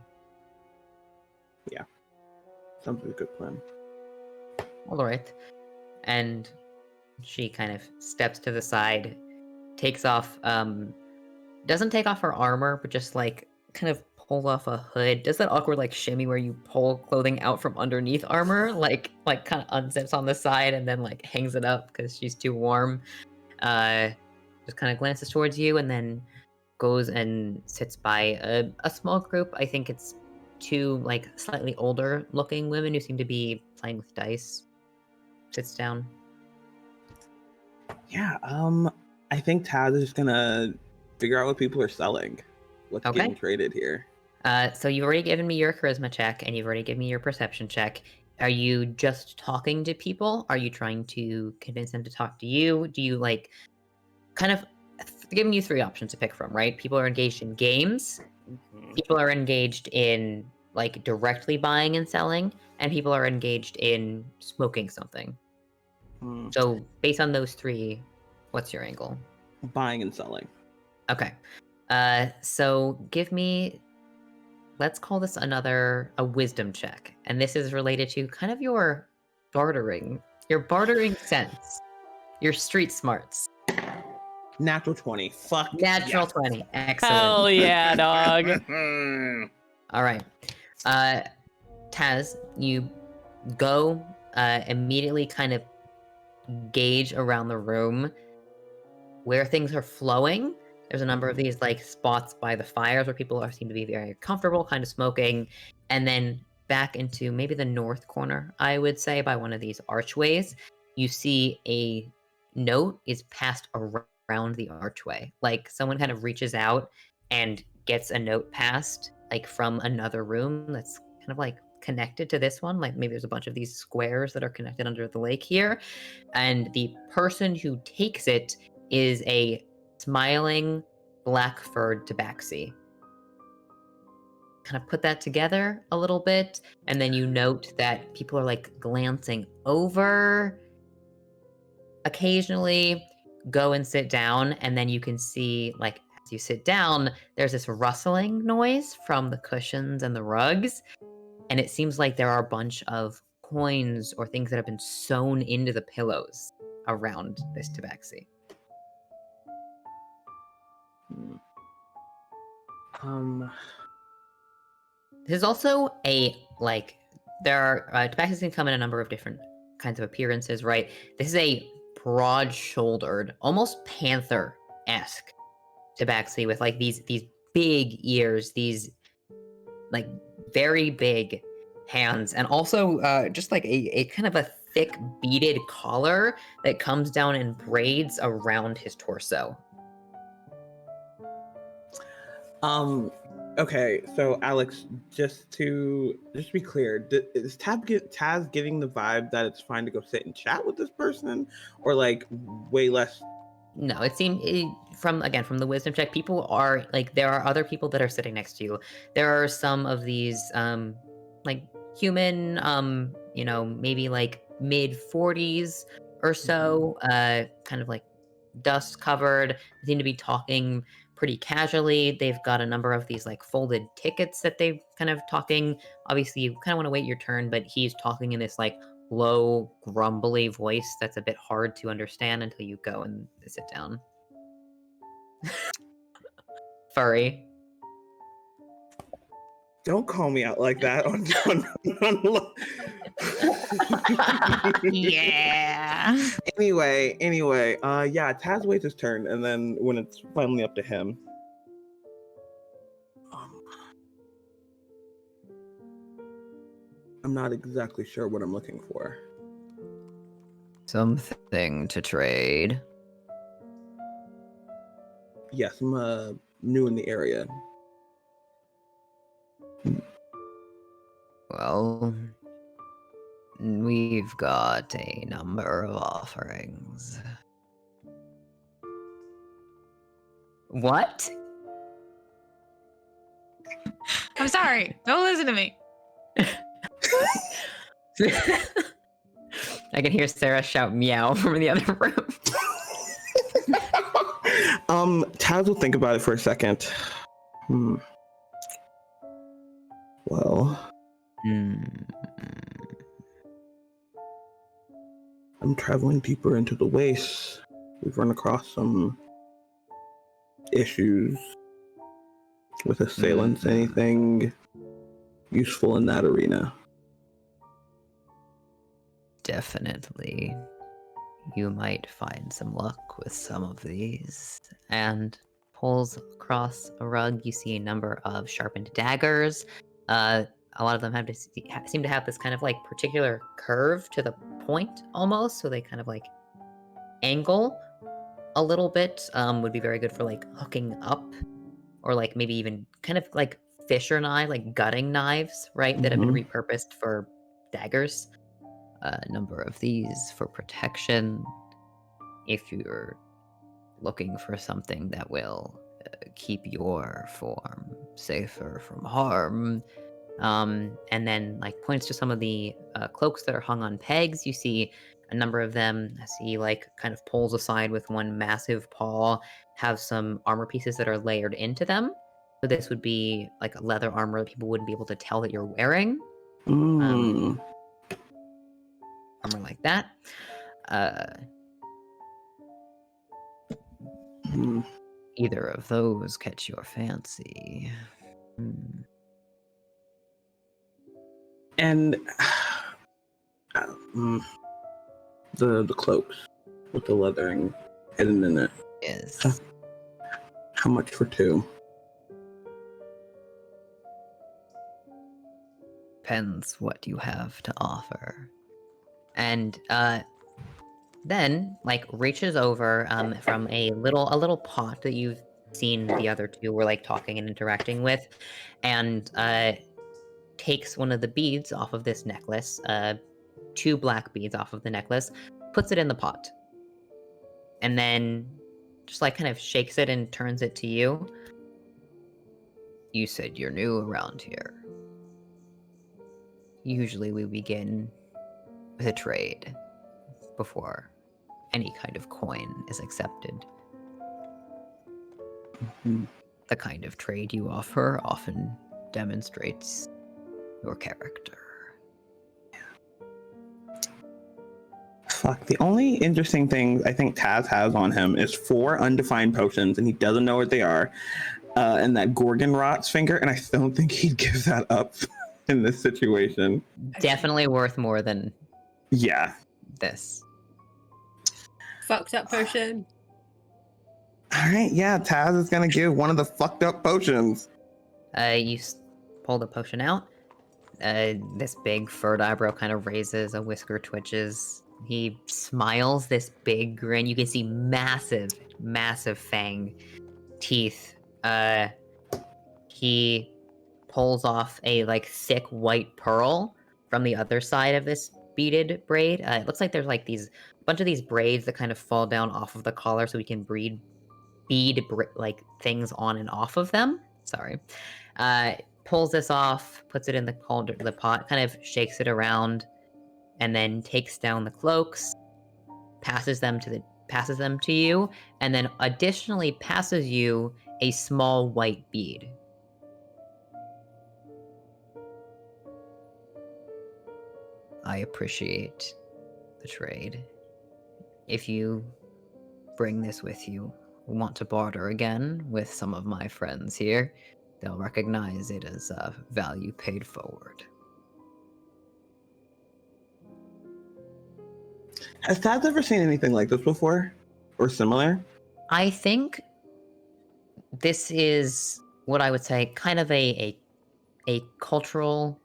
G: Sounds like a good plan.
A: All right. And she kind of steps to the side, takes off, doesn't take off her armor, but just like kind of pull off a hood. Does that awkward like shimmy where you pull clothing out from underneath armor, like kind of unzips on the side and then like hangs it up because she's too warm. Just kind of glances towards you and then goes and sits by a small group. I think it's 2 like slightly older looking women who seem to be playing with dice. Sits down.
G: Yeah, I think Taz is just gonna figure out what people are selling. What's
A: Okay.
G: getting traded here.
A: So you've already given me your charisma check and you've already given me your perception check. Are you just talking to people? Are you trying to convince them to talk to you? Do you like kind of giving you 3 options to pick from, right? People are engaged in games, people are engaged in like directly buying and selling, and people are engaged in smoking something.
G: Hmm.
A: So based on those 3, what's your angle?
G: Buying and selling.
A: Okay. So give me, let's call this a wisdom check. And this is related to kind of your bartering sense, your street smarts.
G: Natural 20. Fuck.
A: Natural
G: yes.
A: 20. Excellent.
C: Hell yeah, dog.
A: All right. Taz, you go immediately kind of gauge around the room where things are flowing. There's a number of these like spots by the fires where people seem to be very comfortable, kind of smoking, and then back into maybe the north corner, I would say, by one of these archways, you see a note is passed around the archway. Like someone kind of reaches out and gets a note passed like from another room that's kind of like connected to this one. Like maybe there's a bunch of these squares that are connected under the lake here. And the person who takes it is a smiling black-furred tabaxi. Kind of put that together a little bit, and then you note that people are like glancing over occasionally, go and sit down, and then you can see like as you sit down, there's this rustling noise from the cushions and the rugs, and it seems like there are a bunch of coins or things that have been sewn into the pillows around this tabaxi. There's also a, like, there are, tabaxis can come in a number of different kinds of appearances, right? This is a broad-shouldered, almost panther-esque tabaxi with, like, these big ears, these, like, very big hands, and also, just, like, a kind of a thick beaded collar that comes down in braids around his torso.
G: Okay, so Alex, just to be clear, is Taz getting the vibe that it's fine to go sit and chat with this person, or like way less?
A: No, it seemed from the wisdom check, people are like there are other people that are sitting next to you. There are some of these like human maybe like mid 40s or so, kind of like dust covered, seem to be talking pretty casually. They've got a number of these like folded tickets that they've kind of talking. Obviously, you kind of want to wait your turn, but he's talking in this like low, grumbly voice that's a bit hard to understand until you go and sit down. Furry.
G: Don't call me out like that.
F: Yeah.
G: Anyway, yeah, Taz waits his turn, and then when it's finally up to him, I'm not exactly sure what I'm looking for.
A: Something to trade.
G: Yes, I'm new in the area.
A: Well, we've got a number of offerings. What?
B: I'm sorry. Don't listen to me.
A: I can hear Sarah shout meow from the other room.
G: Taz will think about it for a second. Well, I'm traveling deeper into the wastes. We've run across some issues with assailants. Anything useful in that arena?
A: Definitely. You might find some luck with some of these. And pulls across a rug, you see a number of sharpened daggers. A lot of them seem to have this kind of like particular curve to the point almost, so they kind of like angle a little bit. Would be very good for like hooking up, or like maybe even kind of like fisher knife, like gutting knives, right? That have been repurposed for daggers. A number of these for protection. If you're looking for something that will keep your form safer from harm. And then like points to some of the cloaks that are hung on pegs. You see a number of them as he like kind of pulls aside with one massive paw, have some armor pieces that are layered into them. So this would be like a leather armor that people wouldn't be able to tell that you're wearing. Armor like that. Either of those catch your fancy.
G: And the cloaks with the leathering hidden in it.
A: Yes.
G: How much for two?
A: Depends what you have to offer. And then like reaches over from a little pot that you've seen the other two were like talking and interacting with, and takes one of the beads off of this necklace, 2 black beads off of the necklace, puts it in the pot, and then just like kind of shakes it and turns it to you. You said you're new around here. Usually we begin with a trade before any kind of coin is accepted. The kind of trade you offer often demonstrates your character.
G: Fuck, the only interesting thing I think Taz has on him is 4 undefined potions, and he doesn't know what they are. And that Gorgon Rot's finger, and I don't think he'd give that up in this situation.
A: Definitely worth more than this.
D: Fucked up potion.
G: All right, yeah, Taz is gonna give one of the fucked up potions.
A: You pull the potion out. This big furred eyebrow kind of raises, a whisker twitches. He smiles this big grin. You can see massive fang teeth. He pulls off a like thick white pearl from the other side of this beaded braid. It looks like there's like bunch of these braids that kind of fall down off of the collar, so we can bead like things on and off of them. Sorry. Pulls this off, puts it in the pot, kind of shakes it around, and then takes down the cloaks, passes them to you, and then additionally passes you a small white bead. I appreciate the trade. If you bring this with you, want to barter again with some of my friends here, they'll recognize it as value paid forward.
G: Has Taz ever seen anything like this before? Or similar?
A: I think this is what I would say kind of a cultural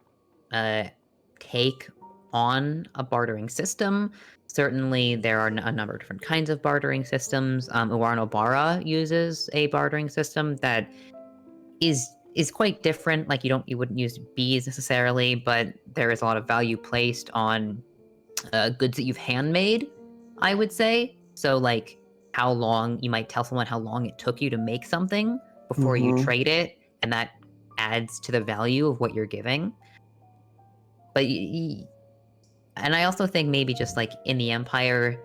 A: take on a bartering system. Certainly, there are a number of different kinds of bartering systems. Uwarnobara uses a bartering system that is quite different. Like you wouldn't use bees necessarily, but there is a lot of value placed on goods that you've handmade, I would say. So like how long you might tell someone how long it took you to make something before you trade it, and that adds to the value of what you're giving. But and I also think maybe just like in the Empire,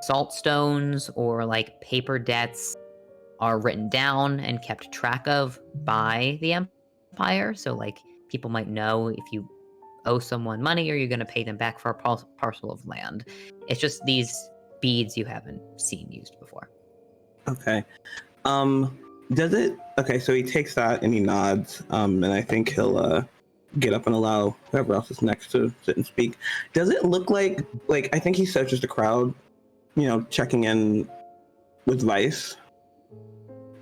A: salt stones or like paper debts are written down and kept track of by the Empire. So like people might know if you owe someone money or you're going to pay them back for a parcel of land. It's just these beads you haven't seen used before.
G: Okay. Does it? Okay, so he takes that and he nods, and I think he'll get up and allow whoever else is next to sit and speak. Does it look like I think he searches the crowd, checking in with Vice.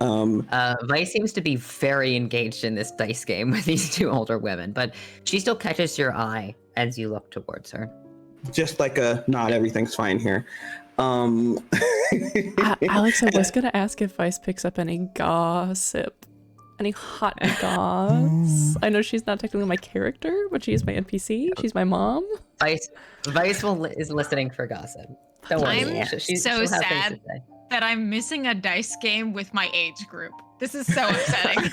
A: Vice seems to be very engaged in this dice game with these two older women, but she still catches your eye as you look towards her.
G: Just like a nod, everything's fine here.
C: Alex, I was gonna ask if Vice picks up any gossip. Any hot goss? I know she's not technically my character, but she is my NPC. She's my mom.
A: Vice is listening for gossip. Don't worry.
B: I'm
A: she'll
B: so
A: have things to
B: sad
A: say.
B: that I'm missing a dice game with my age group. This is so upsetting.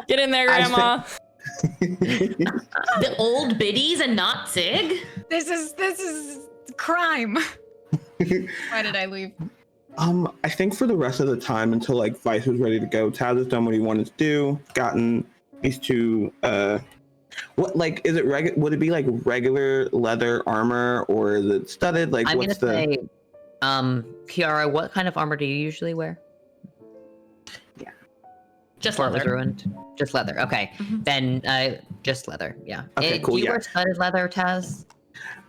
C: Get in there, Grandma.
E: The old biddies and not Sig?
B: This is crime. Why did I leave?
G: I think for the rest of the time until like Vice was ready to go, Taz has done what he wanted to do, gotten these two what is it would it be like regular leather armor or is it studded? Like
A: I'm
G: what's
A: gonna say, Kiara, what kind of armor do you usually wear?
E: Yeah. Just
A: Before it was
E: leather.
A: ruined? Just leather. Okay. Then just leather, yeah.
G: Okay, cool,
A: Do you
G: yeah.
A: wear studded leather, Taz?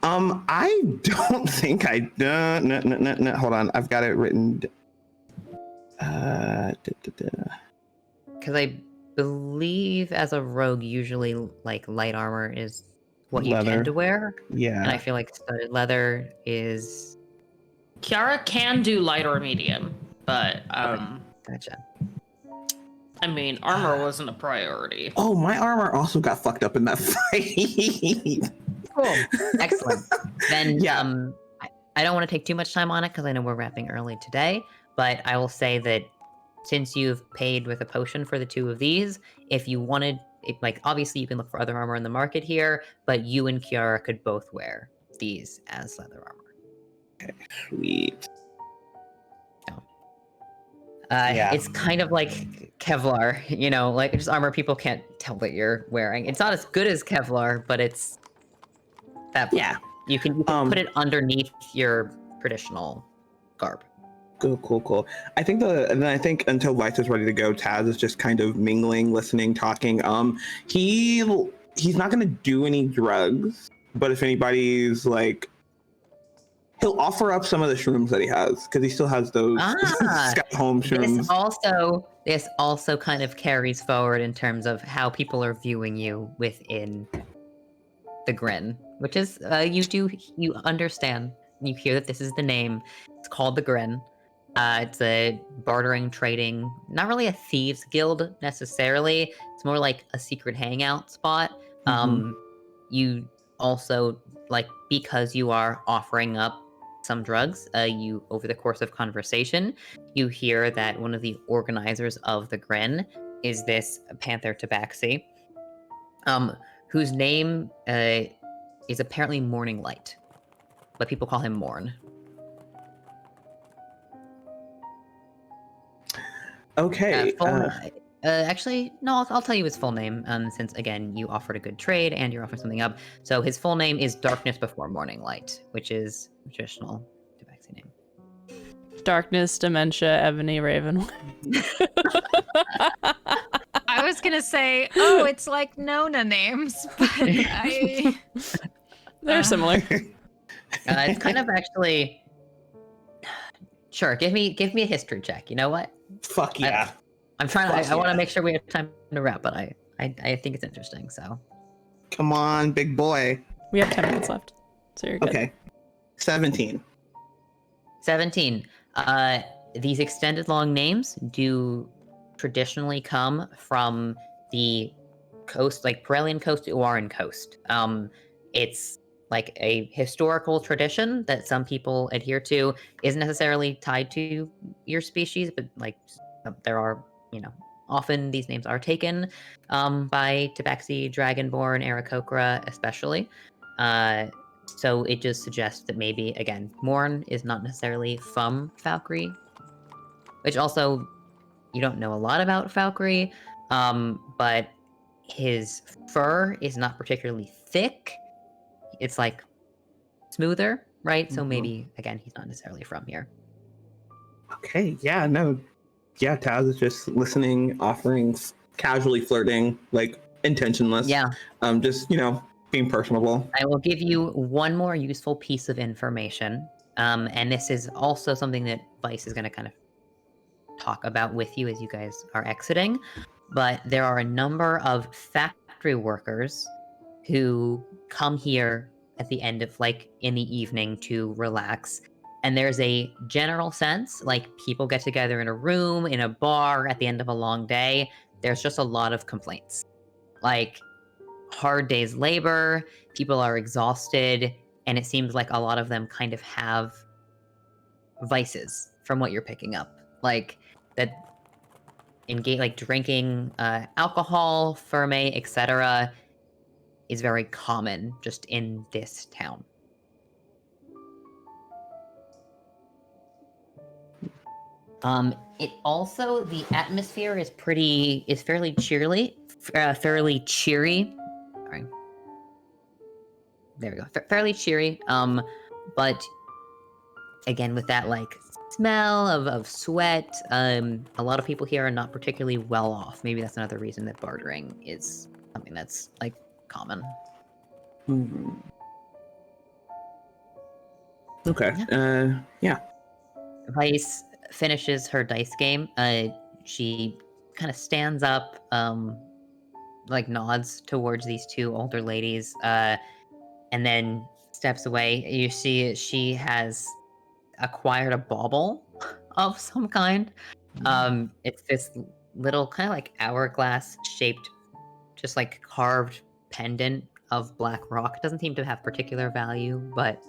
G: I don't think I no. Hold on, I've got it written.
A: Because I believe as a rogue, usually like light armor is what you
G: Leather.
A: tend to wear,
G: Yeah.
A: and I feel like studded leather is.
E: Kiara can do light or medium, but
A: Gotcha.
E: I mean, armor wasn't a priority.
G: Oh, my armor also got fucked up in that fight.
A: Cool. Excellent. Then,
G: Yeah.
A: I don't want to take too much time on it because I know we're wrapping early today, but I will say that since you've paid with a potion for the two of these, if you wanted, obviously you can look for other armor in the market here, but you and Kiara could both wear these as leather armor.
G: Okay, sweet.
A: It's kind of like Kevlar, like just armor people can't tell that you're wearing. It's not as good as Kevlar, but it's that.
G: Yeah.
A: You can put it underneath your traditional garb.
G: Cool. I think until Vice is ready to go, Taz is just kind of mingling, listening, talking. He's not gonna do any drugs, but if anybody's like, he'll offer up some of the shrooms that he has because he still has those Scout home shrooms.
A: This also kind of carries forward in terms of how people are viewing you within the Grin, which is you understand. You hear that this is the name. It's called the Grin. It's a bartering, trading, not really a thieves guild necessarily. It's more like a secret hangout spot. You also, because you are offering up some drugs, you, over the course of conversation, you hear that one of the organizers of the Grin is this Panther Tabaxi, whose name is apparently Morning Light, but people call him Morn.
G: Okay.
A: Actually, no, I'll tell you his full name, since, again, you offered a good trade and you're offering something up. So his full name is Darkness Before Morning Light, which is a traditional Tabaxi name.
C: Darkness, Dementia, Ebony, Raven.
B: I was gonna say, oh, it's like Nona names, but I.
C: They're similar.
A: It's kind of actually. Sure, give me a history check. You know what?
G: Fuck yeah.
A: I'm trying.
G: Fuck
A: I want to
G: yeah.
A: make sure we have time to wrap, but I think it's interesting. So
G: Come on, big boy.
C: We have 10 minutes left, so you're good.
G: Okay. 17.
A: 17. These extended long names do traditionally come from the coast, like Parelian coast, Uaran coast. It's like a historical tradition that some people adhere to. Isn't necessarily tied to your species, but like there are, often these names are taken by Tabaxi, Dragonborn, Aarakocra, especially. So it just suggests that maybe, again, Morn is not necessarily from Valkyrie, which also, you don't know a lot about Valkyrie, but his fur is not particularly thick. It's like smoother, right? So maybe, again, he's not necessarily from here.
G: Okay, yeah, no. Yeah, Taz is just listening, offering, casually flirting, like intentionless.
A: Yeah.
G: Just, being personable.
A: I will give you one more useful piece of information, and this is also something that Vice is going to kind of talk about with you as you guys are exiting, but there are a number of factory workers who come here at the end of, like, in the evening to relax, and there's a general sense, like, people get together in a room, in a bar, at the end of a long day. There's just a lot of complaints. Like, hard day's labor, people are exhausted, and it seems like a lot of them kind of have vices from what you're picking up. Like, that engage, like drinking alcohol, ferme, etc., is very common just in this town. It also, the atmosphere is fairly cheery. Sorry. There we go. Fairly cheery. But again, with that like smell of sweat, a lot of people here are not particularly well off. Maybe that's another reason that bartering is something that's like common.
G: Okay. Yeah.
A: Vice finishes her dice game. She kind of stands up, like nods towards these two older ladies, and then steps away. You see she has acquired a bauble of some kind. It's this little kind of like hourglass shaped, just like carved pendant of black rock. It doesn't seem to have particular value, but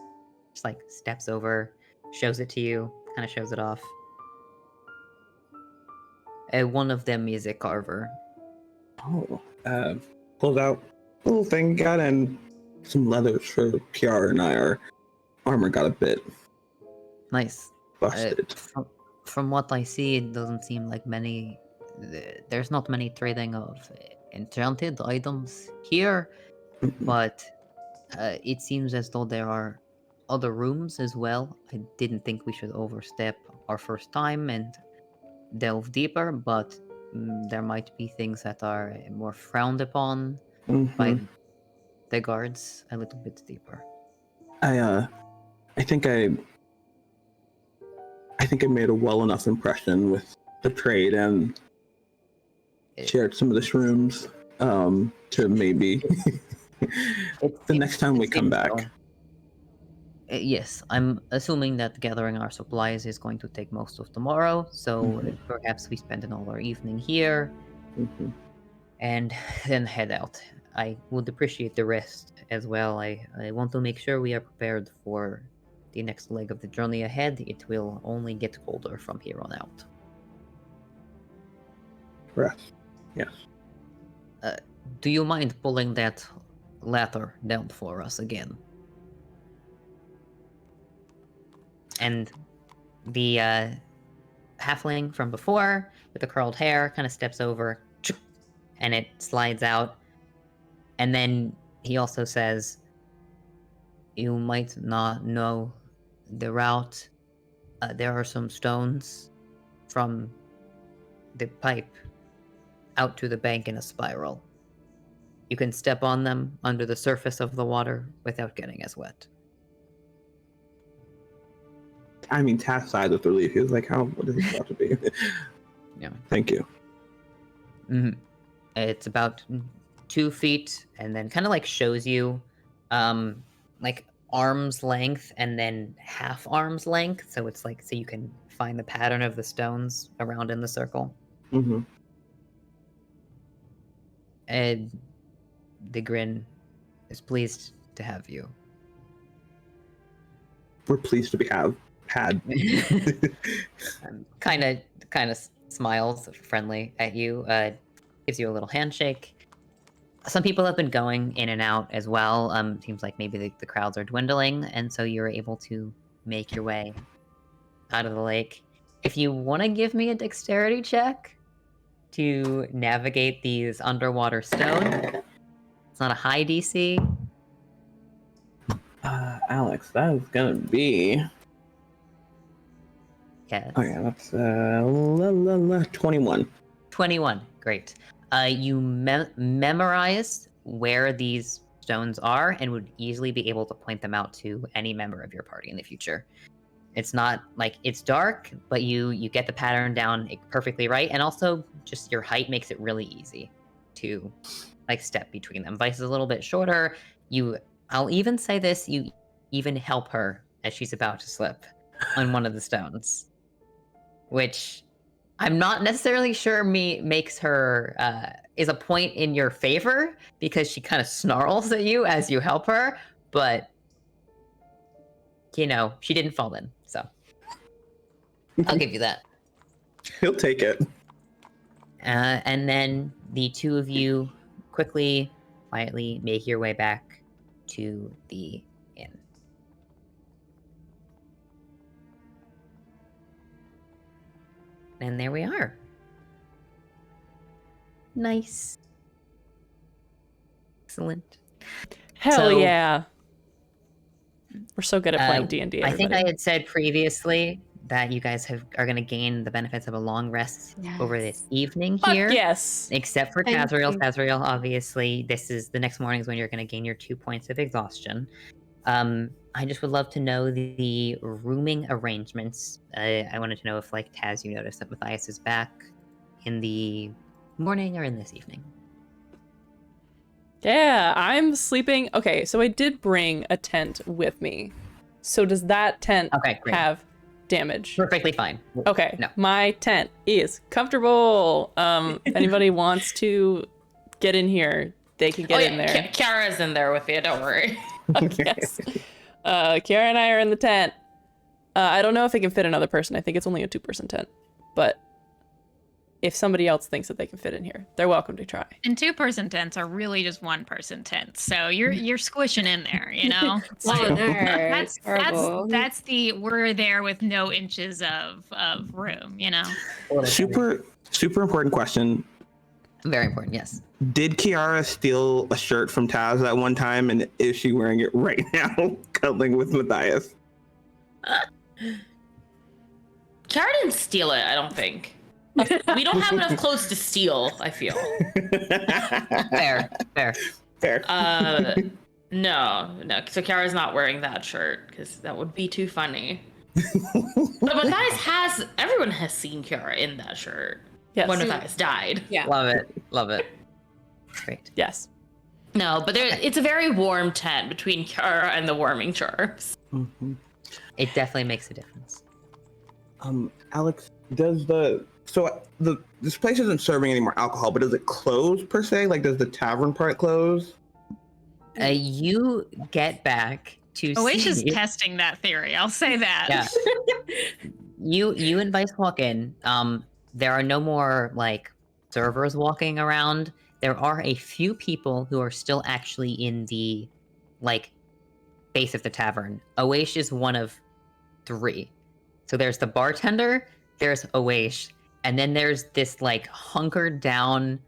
A: just like steps over, shows it to you, kind of shows it off. One of them is a carver.
G: Oh, pulls out a little thing, got in some leathers for Kiara and I. Our armor got a bit
A: Nice.
G: busted.
A: From what I see, it doesn't seem like many. There's not many trading of enchanted items here, but it seems as though there are other rooms as well. I didn't think we should overstep our first time and delve deeper, but there might be things that are more frowned upon by the guards a little bit deeper.
G: I think I made a well enough impression with the trade and shared some of the shrooms to maybe the next time we come back.
A: Yes, I'm assuming that gathering our supplies is going to take most of tomorrow, so perhaps we spend another evening here and then head out. I would appreciate the rest as well. I want to make sure we are prepared for the next leg of the journey ahead. It will only get colder from here on out.
G: Rest. Yes.
A: Do you mind pulling that ladder down for us again? And the halfling from before with the curled hair kind of steps over and it slides out. And then he also says, "You might not know the route, There are some stones from the pipe out to the bank in a spiral. You can step on them under the surface of the water without getting as wet.
G: I mean, Taff sighed with relief. He was like, what is this about to be?
A: Yeah.
G: Thank you.
A: Mm-hmm. It's about 2 feet, and then kind of like shows you like arm's length and then half arm's length. So it's like, so you can find the pattern of the stones around in the circle.
G: Mm-hmm.
A: And the Grin is pleased to have you.
G: We're pleased to be had.
A: Kind of smiles friendly at you, gives you a little handshake. Some people have been going in and out as well. Seems like maybe the crowds are dwindling, and so you're able to make your way out of the lake. If you want to give me a dexterity check to navigate these underwater stones, it's not a high DC.
G: Alex, that is gonna be.
A: Yes.
G: Okay, that's 21.
A: 21. Great. You memorize where these stones are and would easily be able to point them out to any member of your party in the future. It's not like it's dark, but you get the pattern down perfectly right, and also just your height makes it really easy to like step between them. Vice is a little bit shorter. I'll even say this, you even help her as she's about to slip on one of the stones, which I'm not necessarily sure makes her is a point in your favor, because she kind of snarls at you as you help her, but you know, she didn't fall in, so I'll give you that.
G: He'll take it.
A: And then the two of you quietly make your way back to the inn. And there we are. Nice. Excellent.
C: Hell
A: So-
C: yeah. We're so good at playing D&D.
A: I think I
C: everybody.
A: had said previously that you guys are going to gain the benefits of a long rest over this evening
C: Fuck
A: here.
C: yes.
A: Except for
D: Thank
A: Tazriel.
D: you.
A: Tazriel, obviously, this is the next morning is when you're going to gain your 2 points of exhaustion. I just would love to know the rooming arrangements. I wanted to know if, like, Taz, you noticed that Matthias is back in the morning or in this evening.
C: Yeah, I'm sleeping. Okay, so I did bring a tent with me. So does that tent
A: Okay, great.
C: have damage?
A: Perfectly fine.
C: Okay,
A: No.
C: my tent is comfortable. If anybody wants to get in here, they can get in there.
E: Kiara's in there with you, don't worry.
C: Yes. Kiara and I are in the tent. I don't know if it can fit another person. I think it's only a 2-person tent. But if somebody else thinks that they can fit in here, they're welcome to try.
B: And 2-person tents are really just 1-person tents, so you're squishing in there, you know.
D: Oh no,
B: That's
D: it's horrible.
B: that's the we're there with no inches of room, you know.
G: Super important question.
A: Very important, yes.
G: Did Kiara steal a shirt from Taz at one time, and is she wearing it right now, cuddling with Matthias?
E: Kiara didn't steal it, I don't think. We don't have enough clothes to steal, I feel.
A: Fair.
G: Fair.
E: No. So Kiara's not wearing that shirt because that would be too funny. But Matthias everyone has seen Kiara in that shirt.
C: Yes.
E: When Matthias died.
D: Yeah.
A: Love it. Great.
C: Yes.
E: No, but it's a very warm tent between Kiara and the warming charms.
G: Mm-hmm.
A: It definitely makes a difference.
G: Alex, this place isn't serving any more alcohol, but does it close per se? Like, does the tavern part close?
A: You get back to
B: Oasis
A: see...
B: testing that theory. I'll say that.
A: Yeah. You and Vice walk in. There are no more like servers walking around. There are a few people who are still actually in the like base of the tavern. Oash is one of 3. So there's the bartender, there's Oash, and then there's this like hunkered down,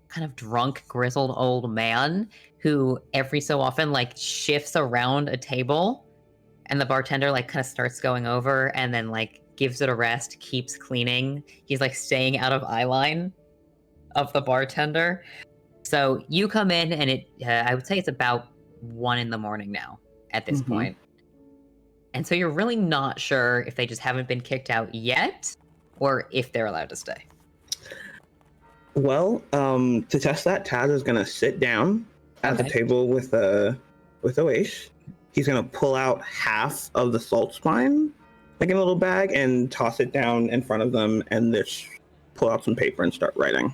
A: kind of drunk, grizzled old man who every so often like shifts around a table and the bartender like kind of starts going over and then like gives it a rest, keeps cleaning. He's like staying out of eye line of the bartender. So you come in and I would say it's about 1 a.m. now at this point. And so you're really not sure if they just haven't been kicked out yet or if they're allowed to stay.
G: Well, to test that, Taz is gonna sit down at the table with Oash. He's gonna pull out half of the salt spine, like in a little bag, and toss it down in front of them, and just pull out some paper and start writing.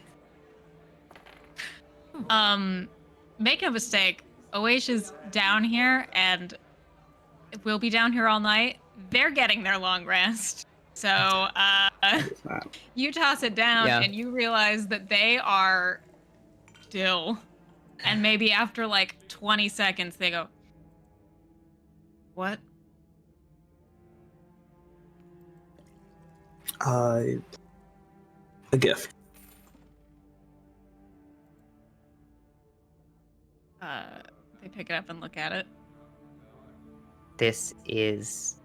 B: Make no mistake, Oash is down here and we'll be down here all night. They're getting their long rest. So you toss it down and you realize that they are still. And maybe after like 20 seconds, they go, what?
G: A gift.
B: They pick it up and look at it.
A: This is...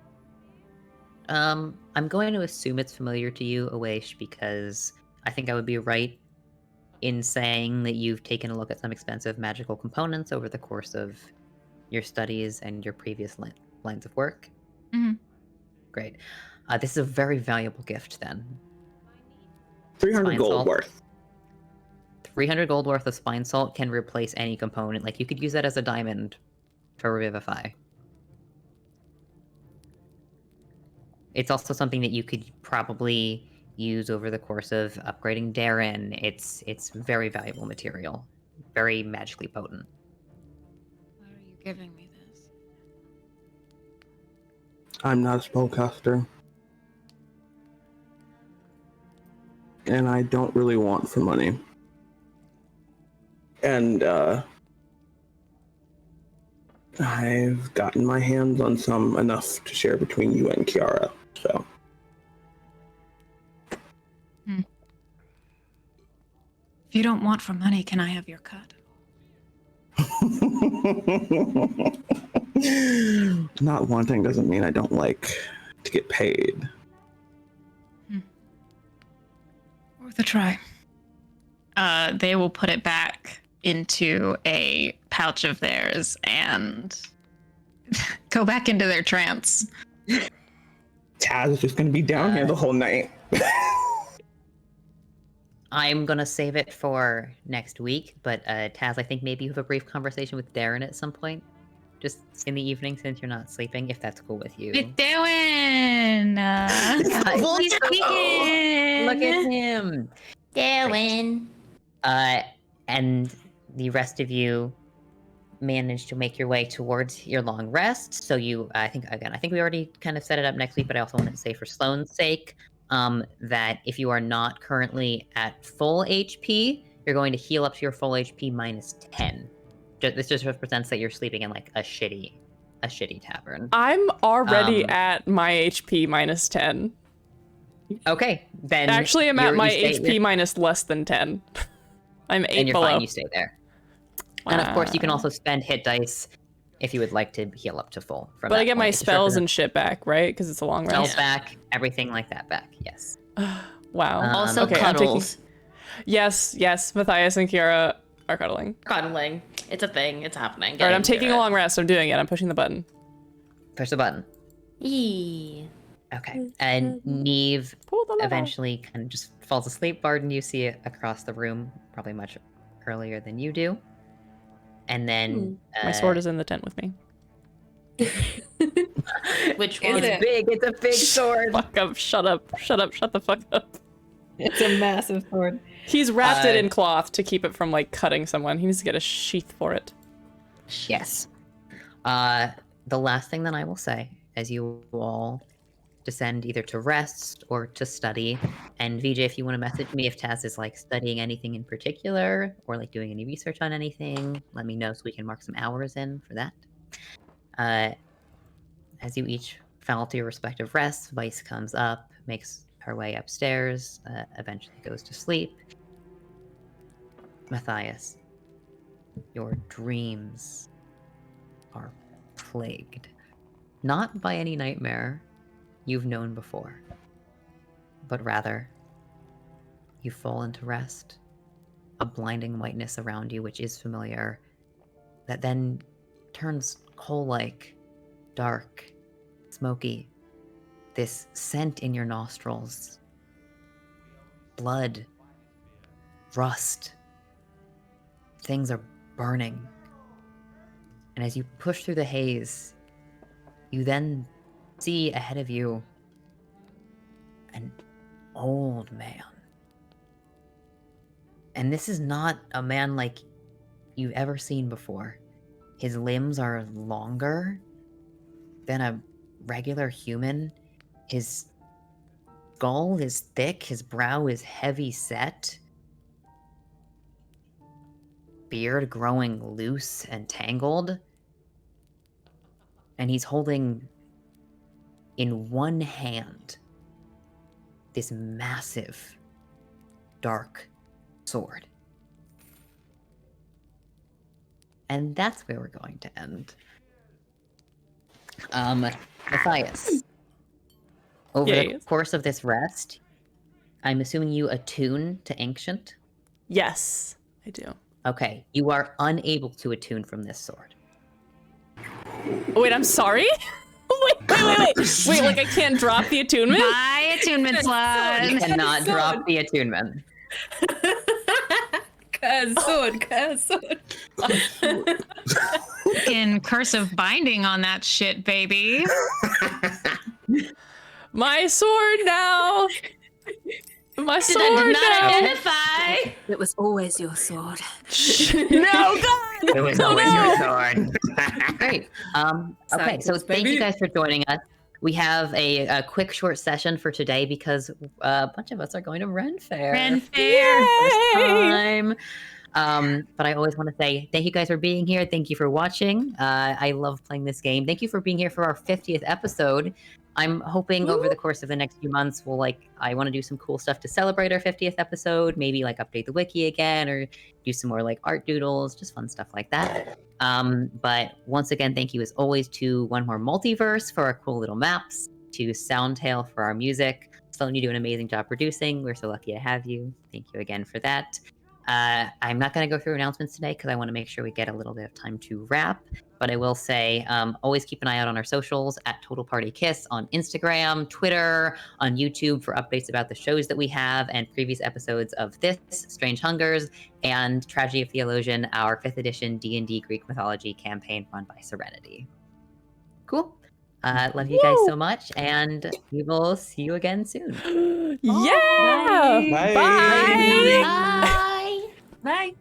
A: I'm going to assume it's familiar to you, Awesh, because I think I would be right in saying that you've taken a look at some expensive magical components over the course of your studies and your previous lines of work.
B: Mm-hmm.
A: Great. This is a very valuable gift, then.
G: 300 gold
A: salt.
G: worth.
A: 300 gold worth of spine salt can replace any component. Like, you could use that as a diamond for Revivify. It's also something that you could probably use over the course of upgrading Darren. It's very valuable material. Very magically potent.
B: Why are you giving me this?
G: I'm not a spellcaster. And I don't really want for money. And I've gotten my hands on some enough to share between you and Kiara, so.
B: If you don't want for money, can I have your cut?
G: Not wanting doesn't mean I don't like to get paid.
B: Worth a try. They will put it back into a pouch of theirs and go back into their trance.
G: Taz is just going to be down here the whole night.
A: I'm gonna save it for next week, but Taz, I think maybe you have a brief conversation with Darren at some point. Just in the evening since you're not sleeping, if that's cool with you.
B: With Darren!
A: He's speaking! Look at him!
E: Darren.
A: And the rest of you manage to make your way towards your long rest. So you, I think we already kind of set it up next week, but I also wanted to say for Sloane's sake, that if you are not currently at full HP, you're going to heal up to your full HP minus 10. This just represents that you're sleeping in like a shitty tavern.
C: I'm already at my HP minus 10.
A: Okay, then
C: actually I'm at my HP minus less than 10. I'm 8
A: and you're
C: below.
A: fine, you stay there. And of course, you can also spend hit dice if you would like to heal up to full. From
C: but I get my
A: point.
C: spells and shit back, right? Because it's a long rest.
A: Spells back, everything like that back. Yes.
C: Wow.
E: Also
C: okay,
E: cuddles.
C: Yes. Matthias and Kiara are cuddling.
E: Cuddling. It's a thing. It's happening.
C: All right, I'm taking a long rest. I'm doing it. I'm pushing the button.
A: Push the button.
E: Yee.
A: Okay. And Neve eventually kind of just falls asleep. Barden, you see it across the room, probably much earlier than you do. And then
C: my sword is in the tent with me.
E: Which one?
A: It's big. It's a big sword.
C: Fuck up. Shut up. Shut the fuck up.
A: It's a massive sword.
C: He's wrapped it in cloth to keep it from like cutting someone. He needs to get a sheath for it.
A: Yes. The last thing that I will say, as you all descend either to rest or to study, and VJ, if you want to message me if Taz is like studying anything in particular or like doing any research on anything, let me know so we can mark some hours in for that. As you each fall to your respective rests, Vice comes up, makes her way upstairs, eventually goes to sleep. Matthias, your dreams are plagued not by any nightmare you've known before, but rather you fall into rest, a blinding whiteness around you which is familiar, that then turns coal-like, dark, smoky, this scent in your nostrils, blood, rust, things are burning. And as you push through the haze, you then see ahead of you an old man. And this is not a man like you've ever seen before. His limbs are longer than a regular human. His skull is thick, his brow is heavy set. Beard growing loose and tangled. And he's holding in one hand this massive, dark sword. And that's where we're going to end. Matthias, over the
C: Yes.
A: course of this rest, I'm assuming you attune to Ancient?
C: Yes, I do.
A: Okay, you are unable to attune from this sword.
C: Oh, wait, I'm sorry? wait. Wait, like I can't drop the attunement?
F: My attunement slot.
A: You cannot drop the attunement.
D: Curse sword.
F: In cursive binding on that shit, baby.
C: My sword now! My sword
E: Did not
C: now!
E: identify.
D: It was always your sword.
C: No, God!
A: It was
C: Oh,
A: always
C: no.
A: your sword. Great. Okay, so
D: Sackles,
A: thank you
D: baby.
A: guys for joining us. We have a quick short session for today because a bunch of us are going to Ren Fair.
F: Ren Fair.
A: First
C: Yay!
A: time. But I always want to say thank you guys for being here. Thank you for watching. I love playing this game. Thank you for being here for our 50th episode. I'm hoping over the course of the next few months, I want to do some cool stuff to celebrate our 50th episode. Maybe update the wiki again or do some more art doodles, just fun stuff like that. But once again, thank you as always to One More Multiverse for our cool little maps, to Soundtail for our music. Sloan, you do an amazing job producing. We're so lucky to have you. Thank you again for that. I'm not going to go through announcements today because I want to make sure we get a little bit of time to wrap. But I will say, always keep an eye out on our socials at Total Party Kiss on Instagram, Twitter, on YouTube for updates about the shows that we have and previous episodes of this, Strange Hungers, and Tragedy of Theologian, our 5th edition D&D Greek mythology campaign run by Serenity. Cool. Love you guys so much, and we will see you again soon.
C: Yeah!
G: Bye.
C: Bye.
E: Bye.
D: Bye.